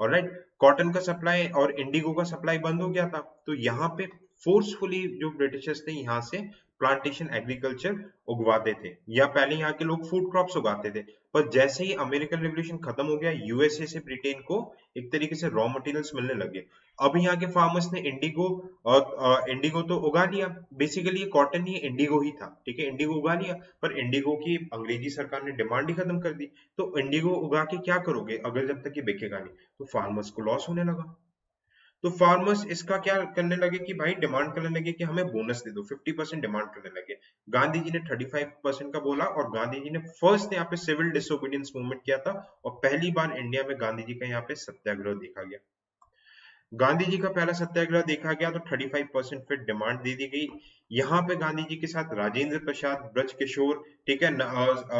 ऑलराइट, कॉटन का सप्लाई और इंडिगो का सप्लाई बंद हो गया था। तो यहाँ पे फोर्सफुली जो ब्रिटिशर्स थे यहाँ से प्लांटेशन एग्रीकल्चर उगवाते थे, या पहले यहाँ के लोग फूड क्रॉप्स उगाते थे। पर जैसे ही अमेरिकन रेवोल्यूशन खत्म हो गया, यूएसए से ब्रिटेन को एक तरीके से रॉ मटेरियल्स मिलने लगे। अब यहाँ के फार्मर्स ने इंडिगो, और इंडिगो तो उगा लिया, बेसिकली ये कॉटन ही इंडिगो ही था, ठीक है, इंडिगो उगा लिया। पर इंडिगो की अंग्रेजी सरकार ने डिमांड ही खत्म कर दी। तो इंडिगो उगा के क्या करोगे अगर जब तक ये बिकेगा नहीं, तो फार्मर्स को लॉस होने लगा। तो फार्मर्स इसका क्या करने लगे कि भाई डिमांड करने लगे कि हमें बोनस दे दो, 50% डिमांड करने लगे। गांधी जी ने 35% का बोला, और गांधी जी ने फर्स्ट यहाँ पे सिविल डिसोबीडियंस मूवमेंट किया था, और पहली बार इंडिया में गांधी जी का यहाँ पे सत्याग्रह देखा गया। गांधी जी का पहला सत्याग्रह देखा गया, तो 35% फिर डिमांड दे दी गई। यहाँ पे गांधी जी के साथ राजेंद्र प्रसाद, ब्रज किशोर, ठीक है,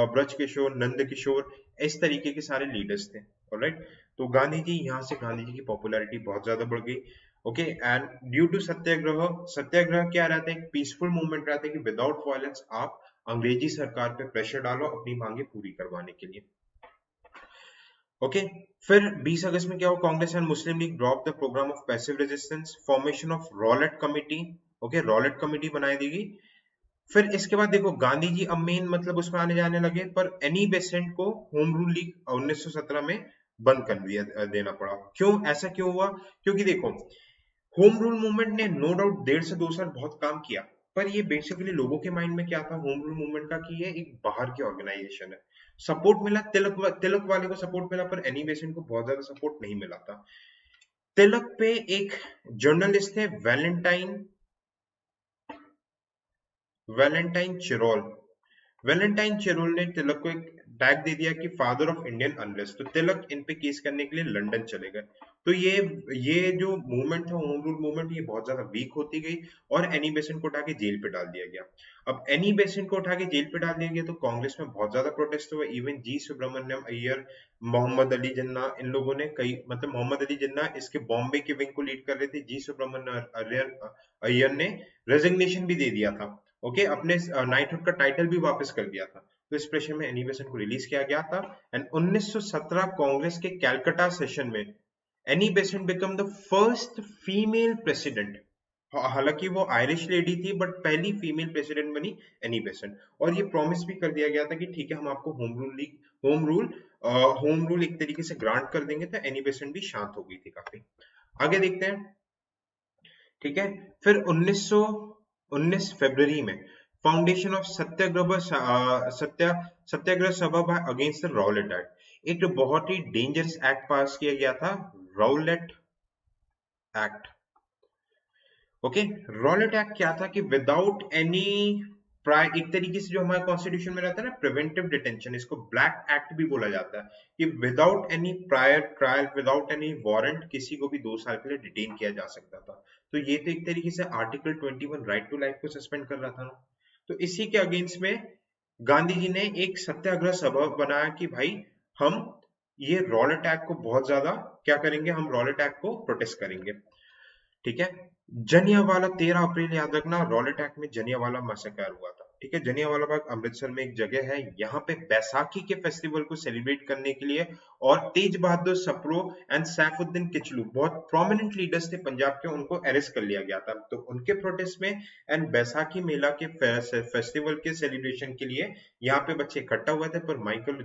ब्रज किशोर, नंद किशोर, इस तरीके के सारे लीडर्स थे। ऑलराइट, तो गांधी जी, यहाँ से गांधी जी की पॉपुलैरिटी बहुत ज्यादा बढ़ गई। ओके, एंड ड्यू टू सत्याग्रह, सत्याग्रह क्या रहता है, एक पीसफुल मूवमेंट रहता है कि विदाउट वायलेंस आप अंग्रेजी सरकार पे प्रेशर डालो अपनी मांगे पूरी करवाने के लिए। ओके, फिर 20 अगस्त में क्या हुआ, Congress and Muslim League drop the programme of passive resistance, formation of Rowlatt committee. Okay, Rowlatt committee बनाई दी गई। फिर इसके बाद देखो गांधी जी अब मेन मतलब उसमें आने जाने लगे, पर एनी बेसेंट को होम रूल लीग 1917 में बंद कर दिया देना पड़ा। क्यों, ऐसा क्यों हुआ, क्योंकि देखो होम रूल मूवमेंट ने नो डाउट 1.5 से 2 साल बहुत काम किया, पर ये बेसिकली लोगों के माइंड में क्या था होम रूल मूवमेंट का, कि ये एक बाहर की ऑर्गेनाइजेशन है। सपोर्ट मिला तिलक वाले को सपोर्ट मिला, पर एनी बेसेंट को बहुत ज्यादा सपोर्ट नहीं मिला था। तिलक पे एक जर्नलिस्ट थे, Valentine, Valentine Chirol. Valentine Chirol ने तिलक को एक टैग दे दिया कि फादर ऑफ इंडियन अनरेस्ट। तो तिलक इन पे केस करने के लिए लंदन चले गए। तो ये जो मूवमेंट था, होम रूल मूवमेंट, ये बहुत ज्यादा वीक होती गई, और एनी बेसेंट को उठा के जेल पे डाल दिया गया। अब एनी बेसेंट को उठा के जेल पे डाल दिया गया, तो कांग्रेस में बहुत ज्यादा प्रोटेस्ट हुआ। इवन जी सुब्रमण्यम अय्यर, मोहम्मद अली जिन्ना, इन लोगों ने कई, मतलब मोहम्मद अली जिन्ना इसके बॉम्बे के विंग को लीड कर रहे थे, जी सुब्रमण्यम अय्यर ने रेजिग्नेशन भी दे दिया था। ओके, अपने नाइटहुड का टाइटल भी वापस कर दिया था। तो इस प्रेशर में एनी बेसेंट को रिलीज किया गया था। एंड 1917 कांग्रेस के कैलकाटा सेशन में Annie Besant become the first female president. हालांकि वो आयरिश लेडी थी, बट पहली फीमेल प्रेसिडेंट बनी एनी बेसेंट। और ये प्रॉमिस भी कर दिया गया था कि ठीक है, हम आपको होम रूल एक तरीके से ग्रांट कर देंगे। तो एनी बेसेंट भी शांत हो गई थी काफी। आगे देखते हैं, ठीक है। फिर 1919 फरवरी में foundation of Satyagraha Sabha by against the Rowlatt act. एक जो बहुत ही डेंजरस एक्ट पास किया गया था, Rowlatt act. Okay, Rowlatt act क्या था कि विदाउट एनी एक तरीके से जो हमारे कॉन्स्टिट्यूशन में रहता है ना प्रिवेंटिव डिटेंशन, इसको ब्लैक एक्ट भी बोला जाता है, कि without any prior trial, without any warrant किसी को भी 2 साल के लिए डिटेन किया जा सकता था। तो ये तो एक तरीके से आर्टिकल 21 राइट टू लाइफ को सस्पेंड कर रहा था ना। तो इसी के अगेंस्ट में गांधी जी ने एक सत्याग्रह सभा बनाया कि भाई हम ये रॉल अटैक को बहुत ज्यादा क्या करेंगे, हम रॉल अटैक को प्रोटेस्ट करेंगे। ठीक है। जलियांवाला 13 अप्रैल याद रखना, रॉल अटैक में जलियांवाला मैसेकर हुआ था। ठीक है। जलियांवाला बाग अमृतसर में एक जगह है, यहाँ पे बैसाखी के फेस्टिवल को सेलिब्रेट करने के लिए, और तेज बहादुर सप्रो एंड सैफुद्दीन किचलू बहुत प्रोमिनेंट लीडर्स थे पंजाब के, उनको अरेस्ट कर लिया गया था। तो उनके प्रोटेस्ट में एंड बैसाखी मेला के फेस्टिवल के सेलिब्रेशन के लिए यहाँ पे बच्चे इकट्ठा हुए थे, पर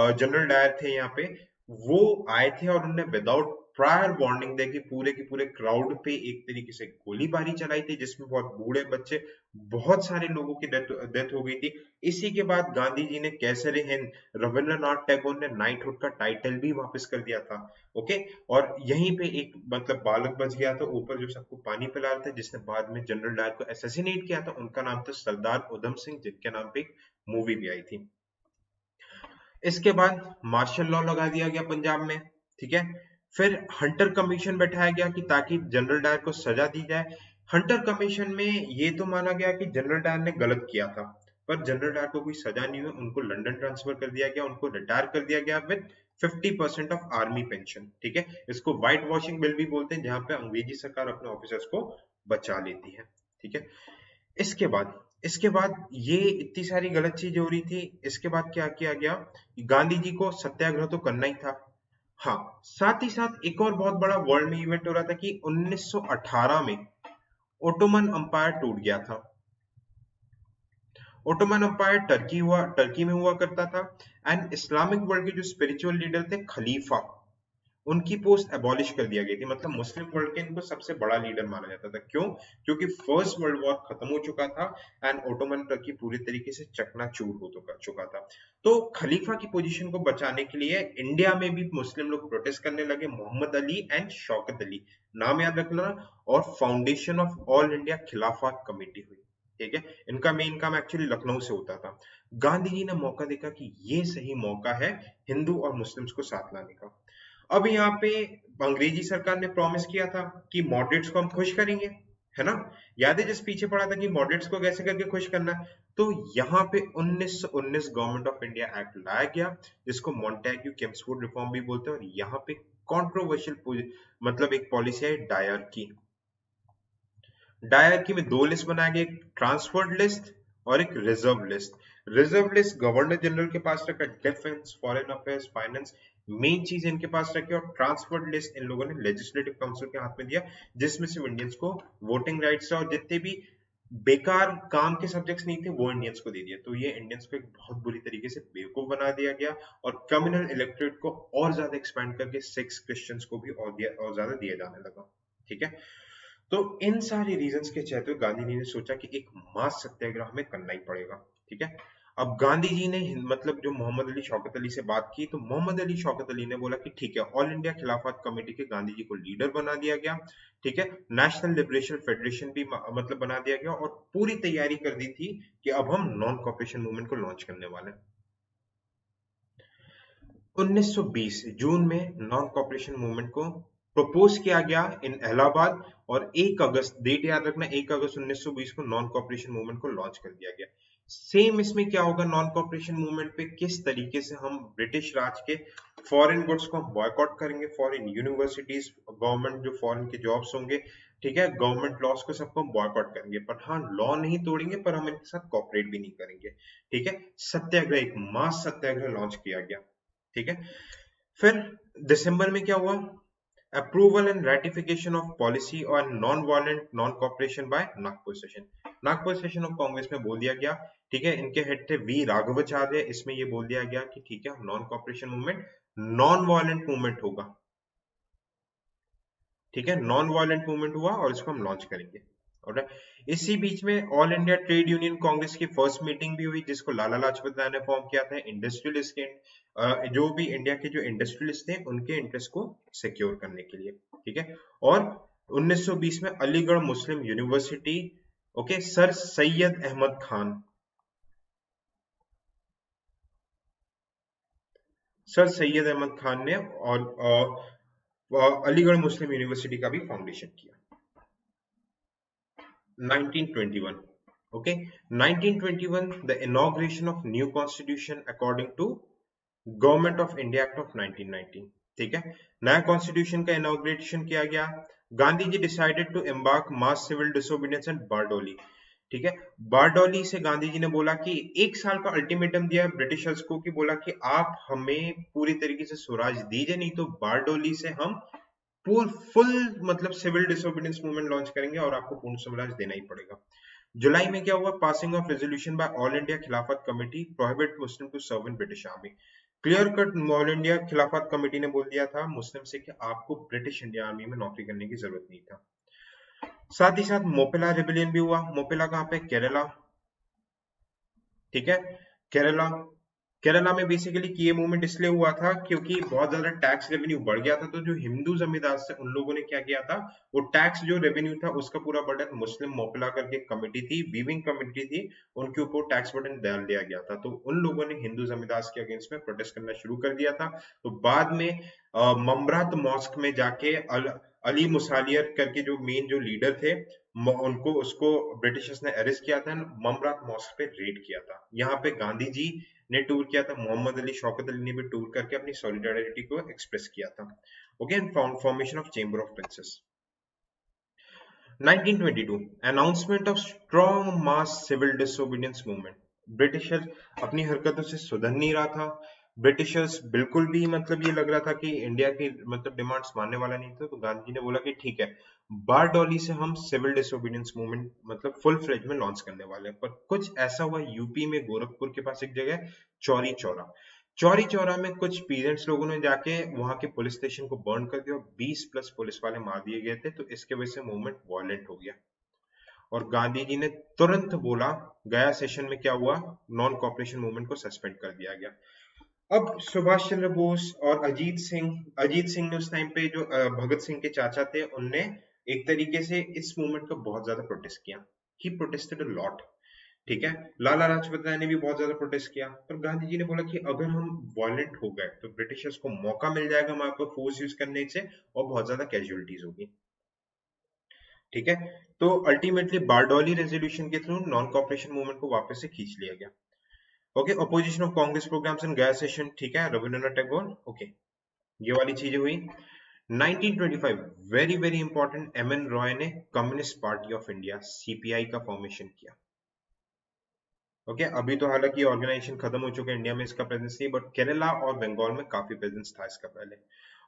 जनरल डायर थे यहाँ पे, वो आए थे और उन्होंने विदाउट प्रायर वार्निंग दे के पूरे के पूरे क्राउड पे एक तरीके से गोलीबारी चलाई थी, जिसमें बहुत बूढ़े बच्चे, बहुत सारे लोगों की डेथ हो गई थी। इसी के बाद गांधी जी ने कैसरे हिंद, रविंद्रनाथ टैगोर ने नाइटहुड का टाइटल भी वापस कर दिया था। ओके। और यहीं पे एक मतलब बालक बच गया था ऊपर जो सबको पानी पिला रहा था, जिसने बाद में जनरल डायर को असैसिनेट किया था, उनका नाम था सरदार उधम सिंह, जिनके नाम पे एक मूवी भी आई थी। इसके बाद मार्शल लॉ लगा दिया गया पंजाब में। ठीक है। फिर हंटर कमीशन बैठाया गया कि ताकि जनरल डायर को सजा दी जाए। हंटर कमीशन में ये तो माना गया कि जनरल डायर ने गलत किया था, पर जनरल डायर को कोई सजा नहीं हुई, उनको लंदन ट्रांसफर कर दिया गया, उनको रिटायर कर दिया गया विद 50% ऑफ आर्मी पेंशन। ठीक है। इसको व्हाइट वॉशिंग बिल भी बोलते हैं, जहां पे अंग्रेजी सरकार अपने ऑफिसर्स को बचा लेती है। ठीक है। इसके बाद ये इतनी सारी गलत चीजें हो रही थी। इसके बाद क्या किया गया, गांधी जी को सत्याग्रह तो करना ही था। हाँ, साथ ही साथ एक और बहुत बड़ा वर्ल्ड में इवेंट हो रहा था कि 1918 में ओटोमन अंपायर टूट गया था। ओटोमन अंपायर टर्की में हुआ करता था। एंड इस्लामिक वर्ल्ड के जो स्पिरिचुअल लीडर थे खलीफा, उनकी पोस्ट एबॉलिश कर दिया गई थी। मतलब मुस्लिम वर्ल्ड के इनको सबसे बड़ा लीडर माना जाता था। क्यों? क्योंकि फर्स्ट वर्ल्ड वॉर खत्म हो चुका था एंड ओटोमन टर्की पूरी तरीके से चकनाचूर हो चुका था। तो खलीफा की पोजीशन को बचाने के लिए इंडिया में भी मुस्लिम लोग प्रोटेस्ट करने लगे। मोहम्मद अली एंड शौकत अली, नाम याद रखना। और foundation of all India Khilafat committee हुई। ठीक है। इनका मेन काम एक्चुअली लखनऊ से होता था। गांधी जी ने मौका देखा कि ये सही मौका है हिंदू और मुस्लिम्स को साथ लाने का। अब यहाँ पे अंग्रेजी सरकार ने प्रॉमिस किया था कि मॉडरेट्स को हम खुश करेंगे, है ना। याद है जिस पीछे पड़ा था कि मॉडरेट्स को कैसे करके खुश करना है। तो यहाँ पे 1919 गवर्नमेंट ऑफ इंडिया एक्ट लाया गया, जिसको मॉन्टेग्यू किम्सफोर्ड रिफॉर्म भी बोलते हैं। और यहाँ पे कंट्रोवर्शियल मतलब एक पॉलिसी है डायरकी में 2 लिस्ट बनाए गए, एक ट्रांसफर्ड लिस्ट और एक reserve list. Reserve list governor general के पास रखा, defence, foreign affairs, finance, main चीज इनके पास रखी। और ट्रांसफर्ड लिस्ट इन लोगों ने लेजिस्लेटिव काउंसिल के हाथ में दिया, जिसमें सिर्फ इंडियंस को वोटिंग राइट्स और जितने भी बेकार काम के सब्जेक्ट्स नहीं थे वो इंडियंस को दे दिया। तो ये इंडियंस को एक बहुत बुरी तरीके से बेवकूफ बना दिया गया, और कम्युनल इलेक्टोरेट को और ज्यादा एक्सपैंड करके सिक्स क्रिश्चियंस को भी और ज्यादा दिया जाने लगा। ठीक है। तो इन सारे रीजंस के चलते गांधी जी ने सोचा कि एक मास सत्याग्रह हमें करना ही पड़ेगा। ठीक है। अब गांधी जी ने मतलब जो मोहम्मद अली शौकत अली से बात की, तो मोहम्मद अली शौकत अली ने बोला कि ठीक है, ऑल इंडिया खिलाफत कमेटी के गांधी जी को लीडर बना दिया गया। ठीक है। नेशनल लिबरेशन फेडरेशन भी मतलब बना दिया गया, और पूरी तैयारी कर दी थी कि अब हम नॉन कॉपरेशन मूवमेंट को लॉन्च करने वाले हैं। 1920 जून में नॉन कॉपरेशन मूवमेंट को प्रपोज किया गया इन इलाहाबाद, और 1 अगस्त, डेट याद रखना, 1 अगस्त 1920 को नॉन कॉपरेशन मूवमेंट को लॉन्च कर दिया गया। सेम इसमें क्या होगा, नॉन कॉपरेशन मूवमेंट पे किस तरीके से हम ब्रिटिश राज के फॉरेन गुड्स को हम बॉयकॉट करेंगे, फॉरेन यूनिवर्सिटीज, गवर्नमेंट जो फॉरेन के जॉब्स होंगे, ठीक है, गवर्नमेंट लॉस को सबको हम बॉयकॉट करेंगे, पर हाँ लॉ नहीं तोड़ेंगे, पर हम इनके साथ कॉपरेट भी नहीं करेंगे। ठीक है। सत्याग्रह, एक मास सत्याग्रह लॉन्च किया गया। ठीक है। फिर दिसंबर में क्या हुआ, approval and ratification of policy on non violent non cooperation by Nagpur session. Nagpur session of Congress में बोल दिया गया। ठीक है। इनके हेड थे वी राघवाचार्य। इसमें ये बोल दिया गया कि ठीक है, non cooperation movement non violent movement होगा। ठीक है। नॉन वायलेंट मूवमेंट हुआ और इसको हम लॉन्च करेंगे। और इसी बीच में all India trade union Congress की फर्स्ट मीटिंग भी हुई, जिसको लाला लाजपत राय ने फॉर्म किया था इंडस्ट्रियलिस्ट के जो भी इंडिया के जो इंडस्ट्रियलिस्ट थे उनके इंटरेस्ट को सिक्योर करने के लिए। ठीक है। और 1920 में Aligarh Muslim University okay, Sir Syed Ahmed Khan, Sir Syed Ahmed Khan ने और अलीगढ़ मुस्लिम यूनिवर्सिटी का भी फाउंडेशन किया 1921. Okay, 1921, the inauguration of new constitution according to Government of India Act of 1919. ठीक है, नया कॉन्स्टिट्यूशन का इनॉग्रेशन किया गया. Gandhi ji decided to embark mass civil disobedience at Bardoli. ठीक है, बारडोली से गांधी जी ने बोला कि 1 साल का अल्टीमेटम दिया ब्रिटिशर्स को, कि बोला कि आप हमें पूरी तरीके से स्वराज दीजिए, नहीं तो बारडोली से हम फुल मतलब सिविल डिसोबीडियंस मूवमेंट लॉन्च करेंगे और आपको पूर्ण स्वराज देना ही पड़ेगा. जुलाई में क्या हुआ, passing of resolution by All India Khilafat Committee prohibit Muslim to serve in British army. Clear cut All India Khilafat Committee ने बोल दिया था मुस्लिम से कि आपको ब्रिटिश इंडिया आर्मी में नौकरी करने की जरूरत नहीं था. साथ ही साथ मोपेला रेबिलियन भी हुआ. मोपेला कहाँ पे, केरला. ठीक है, केरला. केरला में बेसिकली ये मूवमेंट इसलिए हुआ था क्योंकि बहुत ज्यादा टैक्स रेवेन्यू बढ़ गया था, तो जो हिंदू जमींदार से उन लोगों ने क्या किया था, वो टैक्स जो रेवेन्यू था उसका पूरा बर्डन मुस्लिम मोपला करके कमेटी थी, वीविंग कमेटी थी, उनके ऊपर टैक्स बर्डन डाल दिया गया था. तो उन लोगों ने हिंदू जमींदार के अगेंस्ट में प्रोटेस्ट करना शुरू कर दिया था. तो बाद में ममरात मॉस्क में जाके अली मुसालियर करके जो मेन जो लीडर थे, उनको उसको ब्रिटिशर्स ने अरेस्ट किया था, ममरात मॉस्क पे रेड किया था. यहाँ पे गांधी जी ने टूर किया था, मोहम्मद अली शौकत अली ने भी टूर करके अपनी सॉलिडारिटी को एक्सप्रेस किया था. Okay, and formation of chamber of princes. 1922, announcement of strong mass civil disobedience movement. Britishers अपनी हरकतों से सुधर नहीं रहा था. ब्रिटिशर्स बिल्कुल भी मतलब ये लग रहा था कि इंडिया की मतलब डिमांड्स मानने वाला नहीं था. तो गांधी जी ने बोला कि ठीक है, बारडोली से हम सिविल डिसोबीडियंस मूवमेंट मतलब फुल फ्लेज में लॉन्च करने वाले हैं. पर कुछ ऐसा हुआ यूपी में, गोरखपुर के पास एक जगह चौरी चौरा. चौरी चौरा में कुछ पीरेंट्स लोगों ने जाके वहां के पुलिस स्टेशन को बर्न कर दिया और 20 प्लस पुलिस वाले मार दिए गए थे. तो इसके वजह से मूवमेंट वायलेंट हो गया और गांधी जी ने तुरंत बोला, गया सेशन में क्या हुआ, नॉन कॉपरेशन मूवमेंट को सस्पेंड कर दिया गया. अब सुभाष चंद्र बोस और अजीत सिंह ने उस टाइम पे जो भगत सिंह के चाचा थे, उनने एक तरीके से इस मूवमेंट का बहुत ज्यादा प्रोटेस्ट किया. ही प्रोटेस्टेड अ लॉट. ठीक है, लाला लाजपत राय ने भी बहुत ज्यादा प्रोटेस्ट किया. पर गांधी जी ने बोला कि अगर हम वायलेंट हो गए तो ब्रिटिशर्स को मौका मिल जाएगा हमारे पर फोर्स यूज करने से और बहुत ज्यादा कैजुअलिटीज होगी. ठीक है, तो अल्टीमेटली बारडोली रेजोल्यूशन के थ्रू नॉन कॉपरेशन मूवमेंट को वापस से खींच लिया गया. Okay, opposition of Congress programmes in Gaya session. ठीक है, रविंद्रनाथ टैगोर. ओके, ये वाली चीजें हुई. 1925, very very important, M N Roy ने Communist Party of India CPI का फॉर्मेशन किया. ओके, अभी तो हालांकि ऑर्गेनाइजेशन खत्म हो चुका है, इंडिया में इसका प्रेजेंस नहीं, बट केरला और बंगाल में काफी प्रेजेंस था इसका पहले.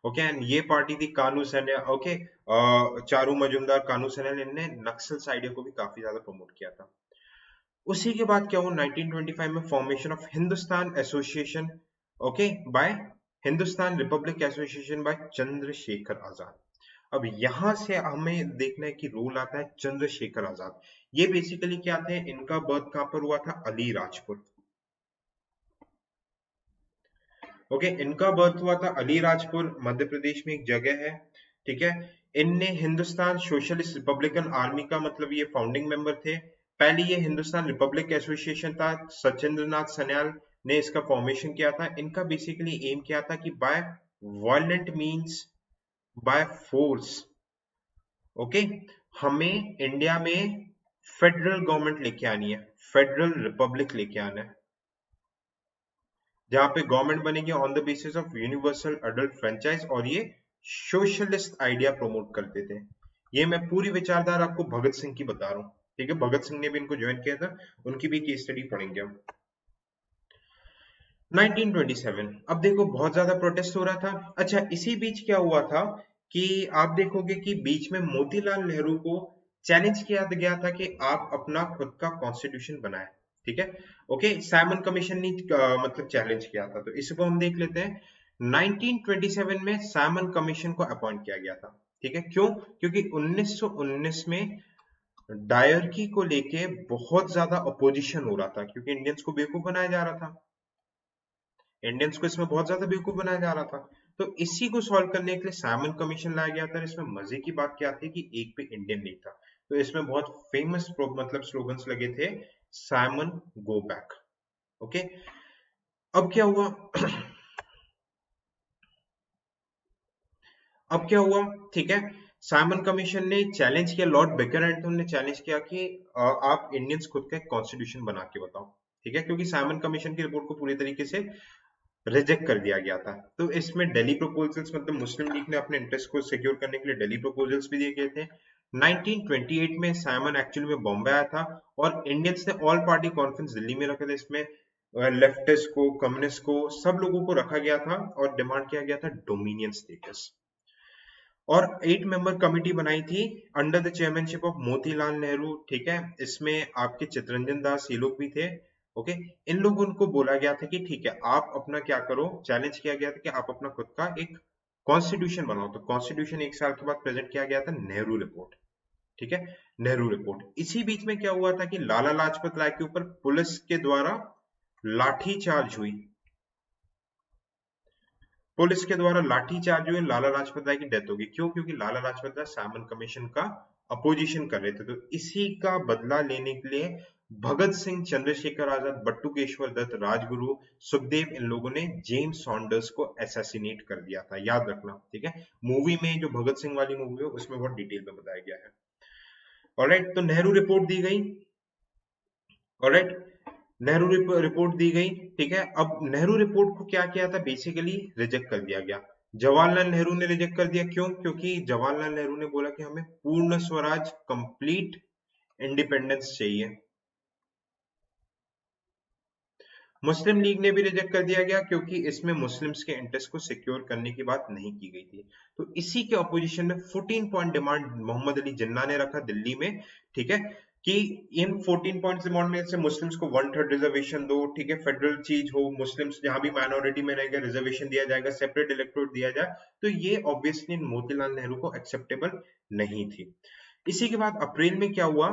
ओके, एंड ये पार्टी थी कानू सैन्या. ओके, चारू मजुमदार, कानू सैन्या ने नक्सल आइडिया को भी काफी ज्यादा प्रमोट किया था. उसी के बाद क्या हुआ, 1925 में formation of Hindustan Association. Okay, by Hindustan Republic Association by Chandrashekhar Azad. अब यहां से हमें देखना है कि रोल आता है चंद्रशेखर आजाद. ये बेसिकली क्या थे, इनका बर्थ कहां पर हुआ था, अलीराजपुर. ओके, इनका बर्थ हुआ था अलीराजपुर, मध्य प्रदेश में एक जगह है. ठीक है, इनने हिंदुस्तान सोशलिस्ट रिपब्लिकन आर्मी का मतलब ये फाउंडिंग मेंबर थे. पहले ये हिंदुस्तान रिपब्लिक एसोसिएशन था, सचिंद्रनाथ सन्याल ने इसका फॉर्मेशन किया था. इनका बेसिकली एम क्या था कि by violent means, by force, okay, हमें इंडिया में फेडरल गवर्नमेंट लेके आनी है, फेडरल रिपब्लिक लेके आना है, जहां पे गवर्नमेंट बनेगी on the basis of universal adult franchise. और ये सोशलिस्ट आइडिया प्रमोट करते थे. ये मैं पूरी विचारधारा आपको भगत सिंह की बता रहा हूँ. ठीक है, भगत सिंह ने भी इनको ज्वाइन किया था, उनकी भी केस स्टडी पढ़ेंगे हम. 1927, अब देखो बहुत ज्यादा प्रोटेस्ट हो रहा था. अच्छा, इसी बीच क्या हुआ था कि आप देखोगे कि बीच में मोतीलाल नेहरू को चैलेंज किया गया था कि आप अपना खुद का कॉन्स्टिट्यूशन बनाएं. ठीक है, ओके, साइमन कमीशन ने मतलब चैलेंज किया था, तो इसको हम देख लेते हैं. 1927 में साइमन कमीशन को अपॉइंट किया गया था. ठीक है, क्यों, क्योंकि 1919 में डायरकी को लेके बहुत ज्यादा अपोजिशन हो रहा था, क्योंकि इंडियंस को बेवकूफ बनाया जा रहा था, इंडियंस को इसमें बहुत ज्यादा बेवकूफ बनाया जा रहा था. तो इसी को सॉल्व करने के लिए साइमन कमीशन लाया गया था. इसमें मजे की बात क्या थी कि एक भी इंडियन नहीं था. तो इसमें बहुत फेमस मतलब स्लोगन्स लगे थे, साइमन गो बैक। ओके, अब क्या हुआ अब क्या हुआ, ठीक है, साइमन कमीशन ने चैलेंज किया, लॉर्ड बेकरएंटन ने चैलेंज किया कि आप इंडियंस खुद का कॉन्स्टिट्यूशन बना के बताओ, ठीक है, क्योंकि साइमन कमीशन की रिपोर्ट को पूरी तरीके से रिजेक्ट कर दिया गया था। तो इसमें दिल्ली प्रपोजल्स, मतलब मुस्लिम लीग ने अपने इंटरेस्ट को सिक्योर करने के लिए दिल्ली प्रपोजल्स भी दिए गए थे। 1928 में साइमन एक्चुअली में बॉम्बे आया था और इंडियंस ने ऑल पार्टी कॉन्फ्रेंस दिल्ली में रखा था। इसमें लेफ्टिस्ट को, कम्युनिस्ट को, सब लोगों को रखा गया था और डिमांड किया गया था डोमिनियन स्टेटस। और 8 मेंबर कमिटी बनाई थी under the chairmanship of Motilal Nehru, ठीक है, इसमें आपके चित्तरंजन दास ये लोग भी थे। ओके, इन लोगों को बोला गया था कि ठीक है, आप अपना क्या करो, चैलेंज किया गया था कि आप अपना खुद का एक कॉन्स्टिट्यूशन बनाओ। तो कॉन्स्टिट्यूशन 1 साल के बाद प्रेजेंट किया गया था, नेहरू रिपोर्ट, ठीक है, नेहरू रिपोर्ट। इसी बीच में क्या हुआ था कि लाला लाजपत राय के ऊपर पुलिस के द्वारा लाठीचार्ज हुई, पुलिस के द्वारा लाठीचार्ज हुए, लाला लाजपत राय की डेथ होगी। क्यों? क्योंकि लाला लाजपत राय साइमन कमीशन का अपोजिशन कर रहे थे। तो इसी का बदला लेने के लिए भगत सिंह, चंद्रशेखर आजाद, बट्टू दत्त, राजगुरु, सुखदेव, इन लोगों ने जेम्स सॉन्डर्स को असैसिनेट कर दिया था। याद रखना, ठीक है, मूवी में जो भगत सिंह वाली मूवी है उसमें बहुत डिटेल में बताया गया है। ऑलराइट, तो नेहरू रिपोर्ट दी गई। ऑलराइट, नेहरू रिपोर्ट दी गई, ठीक है। अब नेहरू रिपोर्ट को क्या किया था, बेसिकली रिजेक्ट कर दिया गया। जवाहरलाल नेहरू ने रिजेक्ट कर दिया, क्यों? क्योंकि जवाहरलाल नेहरू ने बोला कि हमें पूर्ण स्वराज, कंप्लीट इंडिपेंडेंस चाहिए। मुस्लिम लीग ने भी रिजेक्ट कर दिया गया क्योंकि इसमें मुस्लिम्स के इंटरेस्ट को सिक्योर करने की बात नहीं की गई थी। तो इसी के ऑपोजिशन में 14 पॉइंट डिमांड मोहम्मद अली जिन्ना ने रखा दिल्ली में, ठीक है, कि इन 14 पॉइंट डिमांड में से मुस्लिम्स को 1/3 रिजर्वेशन दो, ठीक है, फेडरल चीज हो, मुस्लिम्स जहां भी माइनॉरिटी में रहेगा रिजर्वेशन दिया जाएगा, सेपरेट इलेक्टोरेट दिया जाए। तो ये ऑब्वियसली मोतीलाल नेहरू को एक्सेप्टेबल नहीं थी। इसी के बाद अप्रैल में क्या हुआ,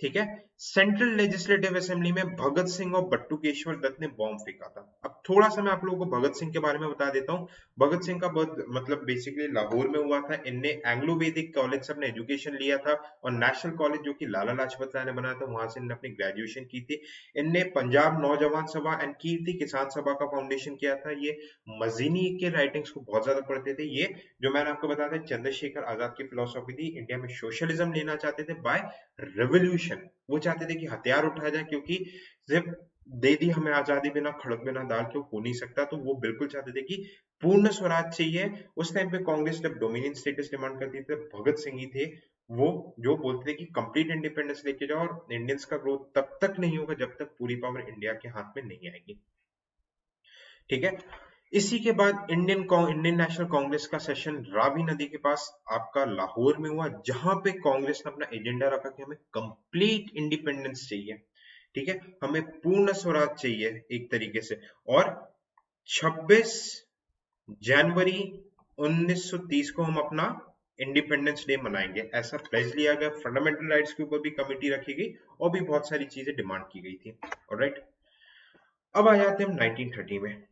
ठीक है, सेंट्रल लेजिस्लेटिव असेंबली में भगत सिंह और बट्टू केशवर दत्त ने बॉम्ब फेंका था। अब थोड़ा सा मैं आप लोगों को भगत सिंह के बारे में बता देता हूँ। भगत सिंह का बर्थ मतलब बेसिकली लाहौर में हुआ था। इनने एंग्लो वैदिक कॉलेज से अपने एजुकेशन लिया था और नेशनल कॉलेज जो कि लाला लाजपत राय ने बनाया था, वहां से इन्होंने अपनी ग्रेजुएशन की थी। इनने पंजाब नौजवान सभा एंड कीर्ति किसान सभा का फाउंडेशन किया था। ये मजीनी के राइटिंग्स को बहुत ज्यादा पढ़ते थे। ये जो मैंने आपको बताया था चंद्रशेखर आजाद की फिलोसॉफी थी, इंडिया में सोशलिज्म लेना चाहते थे बाय रेवोल्यूशन। वो चाहते थे कि हथियार उठाया जाए, क्योंकि सिर्फ दे दी हमें आजादी, बिना खड़क बिना दाल के हो नहीं सकता। तो वो बिल्कुल चाहते थे कि पूर्ण स्वराज चाहिए। उस टाइम पे कांग्रेस जब डोमिनियन स्टेटस डिमांड करती थी, भगत सिंह ही थे वो जो बोलते थे कि कंप्लीट इंडिपेंडेंस लेके जाओ और इंडियंस का ग्रोथ तब तक नहीं होगा जब तक पूरी पावर इंडिया के हाथ में नहीं आएगी, ठीक है। इसी के बाद इंडियन नेशनल कांग्रेस का सेशन रावी नदी के पास आपका लाहौर में हुआ, जहां पे कांग्रेस ने अपना एजेंडा रखा कि हमें कंप्लीट इंडिपेंडेंस चाहिए, ठीक है, हमें पूर्ण स्वराज चाहिए एक तरीके से। और 26 जनवरी 1930 को हम अपना इंडिपेंडेंस डे मनाएंगे, ऐसा प्लेज लिया गया। फंडामेंटल राइट्स के ऊपर भी कमेटी रखी गई और भी बहुत सारी चीजें डिमांड की गई थी। ऑलराइट, अब आ जाते हैं हम 1930 में।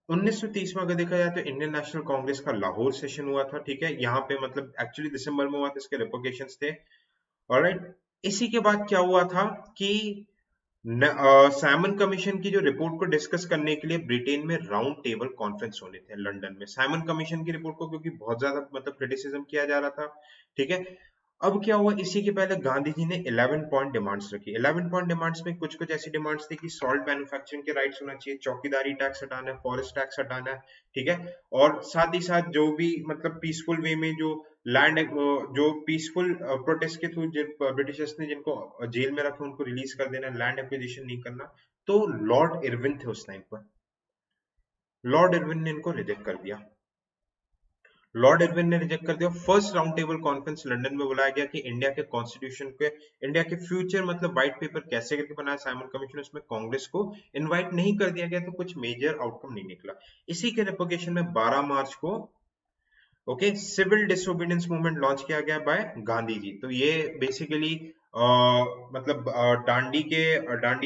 1930 में अगर देखा जाए तो इंडियन नेशनल कांग्रेस का लाहौर सेशन हुआ था, ठीक है, यहाँ पे मतलब एक्चुअली दिसंबर में हुआ था, इसके रिपोर्टेशंस थे। ऑलराइट, इसी के बाद क्या हुआ था कि साइमन कमीशन की जो रिपोर्ट को डिस्कस करने के लिए ब्रिटेन में राउंड टेबल कॉन्फ्रेंस होने थे लंदन में, साइमन कमीशन की रिपोर्ट को क्योंकि बहुत ज्यादा मतलब क्रिटिसिज्म किया जा रहा था, ठीक है। अब क्या हुआ, इसी के पहले गांधी जी ने 11 पॉइंट डिमांड्स रखी। 11 पॉइंट डिमांड्स में कुछ कुछ ऐसी डिमांड्स थी कि सॉल्ट मैन्युफैक्चरिंग के राइट्स होना चाहिए, चौकीदारी टैक्स हटाना है, फॉरेस्ट टैक्स हटाना है, ठीक है, और साथ ही साथ जो भी मतलब पीसफुल वे में जो लैंड, जो पीसफुल प्रोटेस्ट के थ्रू ब्रिटिशर्स ने जिनको जेल में रखा उनको रिलीज कर देना, लैंड एक्विजिशन नहीं करना। तो लॉर्ड इरविन थे उस टाइम पर, लॉर्ड इरविन ने इनको रिजेक्ट कर दिया। लॉर्ड इरविन ने रिजेक्ट कर दिया। First round table conference London में बुलाया गया कि इंडिया के कॉन्स्टिट्यूशन के, इंडिया के फ्यूचर मतलब व्हाइट पेपर कैसे करके बनाया साइमन कमीशन, उसमें कांग्रेस को इनवाइट नहीं कर दिया गया, तो कुछ मेजर आउटकम नहीं निकला। इसी के रिपोर्टेशन में 12 मार्च को okay civil disobedience movement launch किया गया बाय गांधी जी। तो ये बेसिकली मतलब डांडी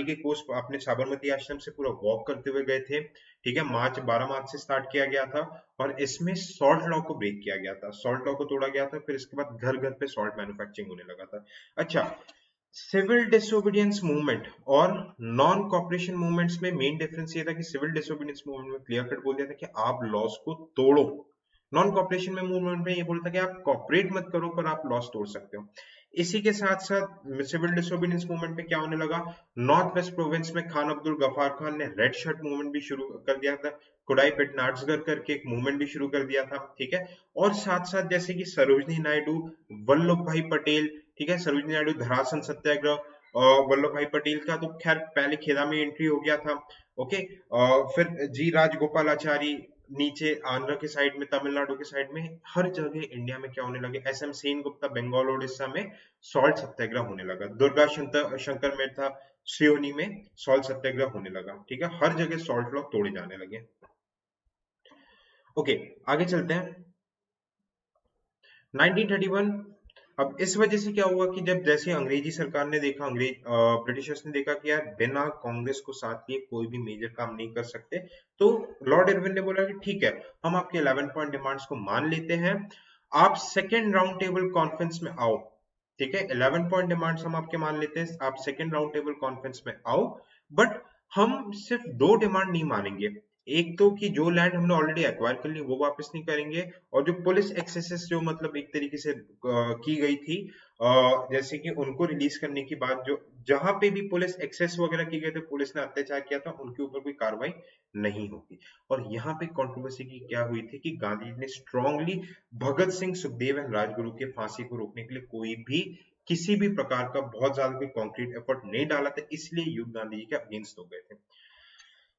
के कोस अपने साबरमती आश्रम से पूरा वॉक करते हुए गए थे। ठीक है, 12 मार्च से स्टार्ट किया गया था और इसमें सॉल्ट लॉ को ब्रेक किया गया था, सॉल्ट लॉ को तोड़ा गया था। फिर इसके बाद घर घर पे सॉल्ट मैन्युफैक्चरिंग होने लगा था। अच्छा, सिविल डिसोबीडियंस मूवमेंट और नॉन कॉपरेशन मूवमेंट्स में मेन डिफरेंस ये था कि सिविल डिसोबीडियंस मूवमेंट में क्लियर कट बोल दिया था कि आप लॉस को तोड़ो। नॉन कॉपरेशन में मूवमेंट में ये बोलता था कि आप कॉपरेट मत करो पर आप लॉस तोड़ सकते हो। इसी के साथ साथ सिविल डिसोबीडियंस मूवमेंट में क्या होने लगा, नॉर्थ वेस्ट प्रोविंस में खान अब्दुल गफार खान ने रेड शर्ट मूवमेंट भी शुरू कर दिया था। खुदाई पेटनाट्सगर करके एक मूवमेंट भी शुरू कर दिया था। ठीक है, और साथ साथ जैसे कि सरोजनी नायडू, वल्लभ भाई पटेल, ठीक है, सरोजनी नायडू धरासन सत्याग्रह और वल्लभ भाई पटेल का तो खैर पहले खेदा में एंट्री हो गया था। ओके, फिर जी राजगोपालाचारी नीचे आंध्र के साइड में, तमिलनाडु के साइड में, हर जगह इंडिया में क्या होने लगे, एस एम सेन गुप्ता बंगाल और उड़ीसा में सॉल्ट सत्याग्रह होने लगा। दुर्गा शंकर मेहता सियोनी में सॉल्ट सत्याग्रह होने लगा। ठीक है, हर जगह सॉल्ट लॉ तोड़े जाने लगे। ओके, आगे चलते हैं। 1931, अब इस वजह से क्या हुआ कि जब जैसे अंग्रेजी सरकार ने देखा, ब्रिटिशर्स ने देखा कि यार बिना कांग्रेस को साथ लिए कोई भी मेजर काम नहीं कर सकते, तो लॉर्ड इरविन ने बोला कि ठीक है, हम आपके 11 पॉइंट डिमांड्स को मान लेते हैं, आप सेकेंड राउंड टेबल कॉन्फ्रेंस में आओ। ठीक है, 11 पॉइंट डिमांड्स हम आपके मान लेते हैं, आप सेकेंड राउंड टेबल कॉन्फ्रेंस में आओ, बट हम सिर्फ दो डिमांड नहीं मानेंगे। एक तो कि जो लैंड हमने ऑलरेडी एक्वायर कर ली वो वापस नहीं करेंगे, और जो पुलिस एक्सेसेस जो मतलब एक तरीके से की गई थी, जैसे कि उनको रिलीज करने की बात, जो जहां पे भी पुलिस एक्सेस वगैरह की गए थे, पुलिस ने अत्याचार किया था, उनके ऊपर कोई कार्रवाई नहीं होगी। और यहाँ पे कंट्रोवर्सी की क्या हुई थी कि गांधी जी ने स्ट्रांगली भगत सिंह, सुखदेव एंड राजगुरु के फांसी को रोकने के लिए कोई भी किसी भी प्रकार का बहुत ज्यादा कोई कॉन्क्रीट एफर्ट नहीं डाला था, इसलिए युग गांधी जी के अगेंस्ट हो गए थे।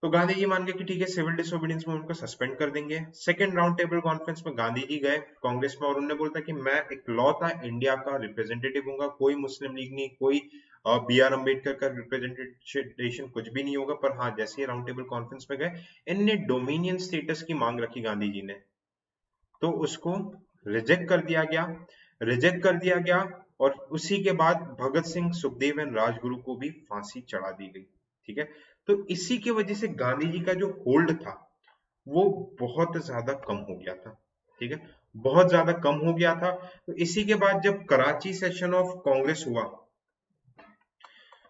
तो गांधी जी मान गए कि ठीक है, सिविल डिसोबीडियंस मूवमेंट को सस्पेंड कर देंगे। सेकंड राउंड टेबल कॉन्फ्रेंस में गांधी जी गए कांग्रेस में, और उन्होंने बोला था कि मैं इकलौता इंडिया का रिप्रेजेंटेटिव हूंगा, कोई मुस्लिम लीग नहीं, कोई बी आर अम्बेडकर का रिप्रेजेंटेशन कुछ भी नहीं होगा। पर हाँ, जैसे ही राउंड टेबल कॉन्फ्रेंस में गए, इनने डोमिनियन स्टेटस की मांग रखी गांधी जी ने, तो उसको रिजेक्ट कर दिया गया, रिजेक्ट कर दिया गया। और उसी के बाद भगत सिंह, सुखदेव एंड राजगुरु को भी फांसी चढ़ा दी गई। ठीक है, तो इसी की वजह से गांधी जी का जो होल्ड था वो बहुत ज्यादा कम हो गया था। ठीक है, बहुत ज्यादा कम हो गया था। तो इसी के बाद जब कराची सेशन ऑफ कांग्रेस हुआ,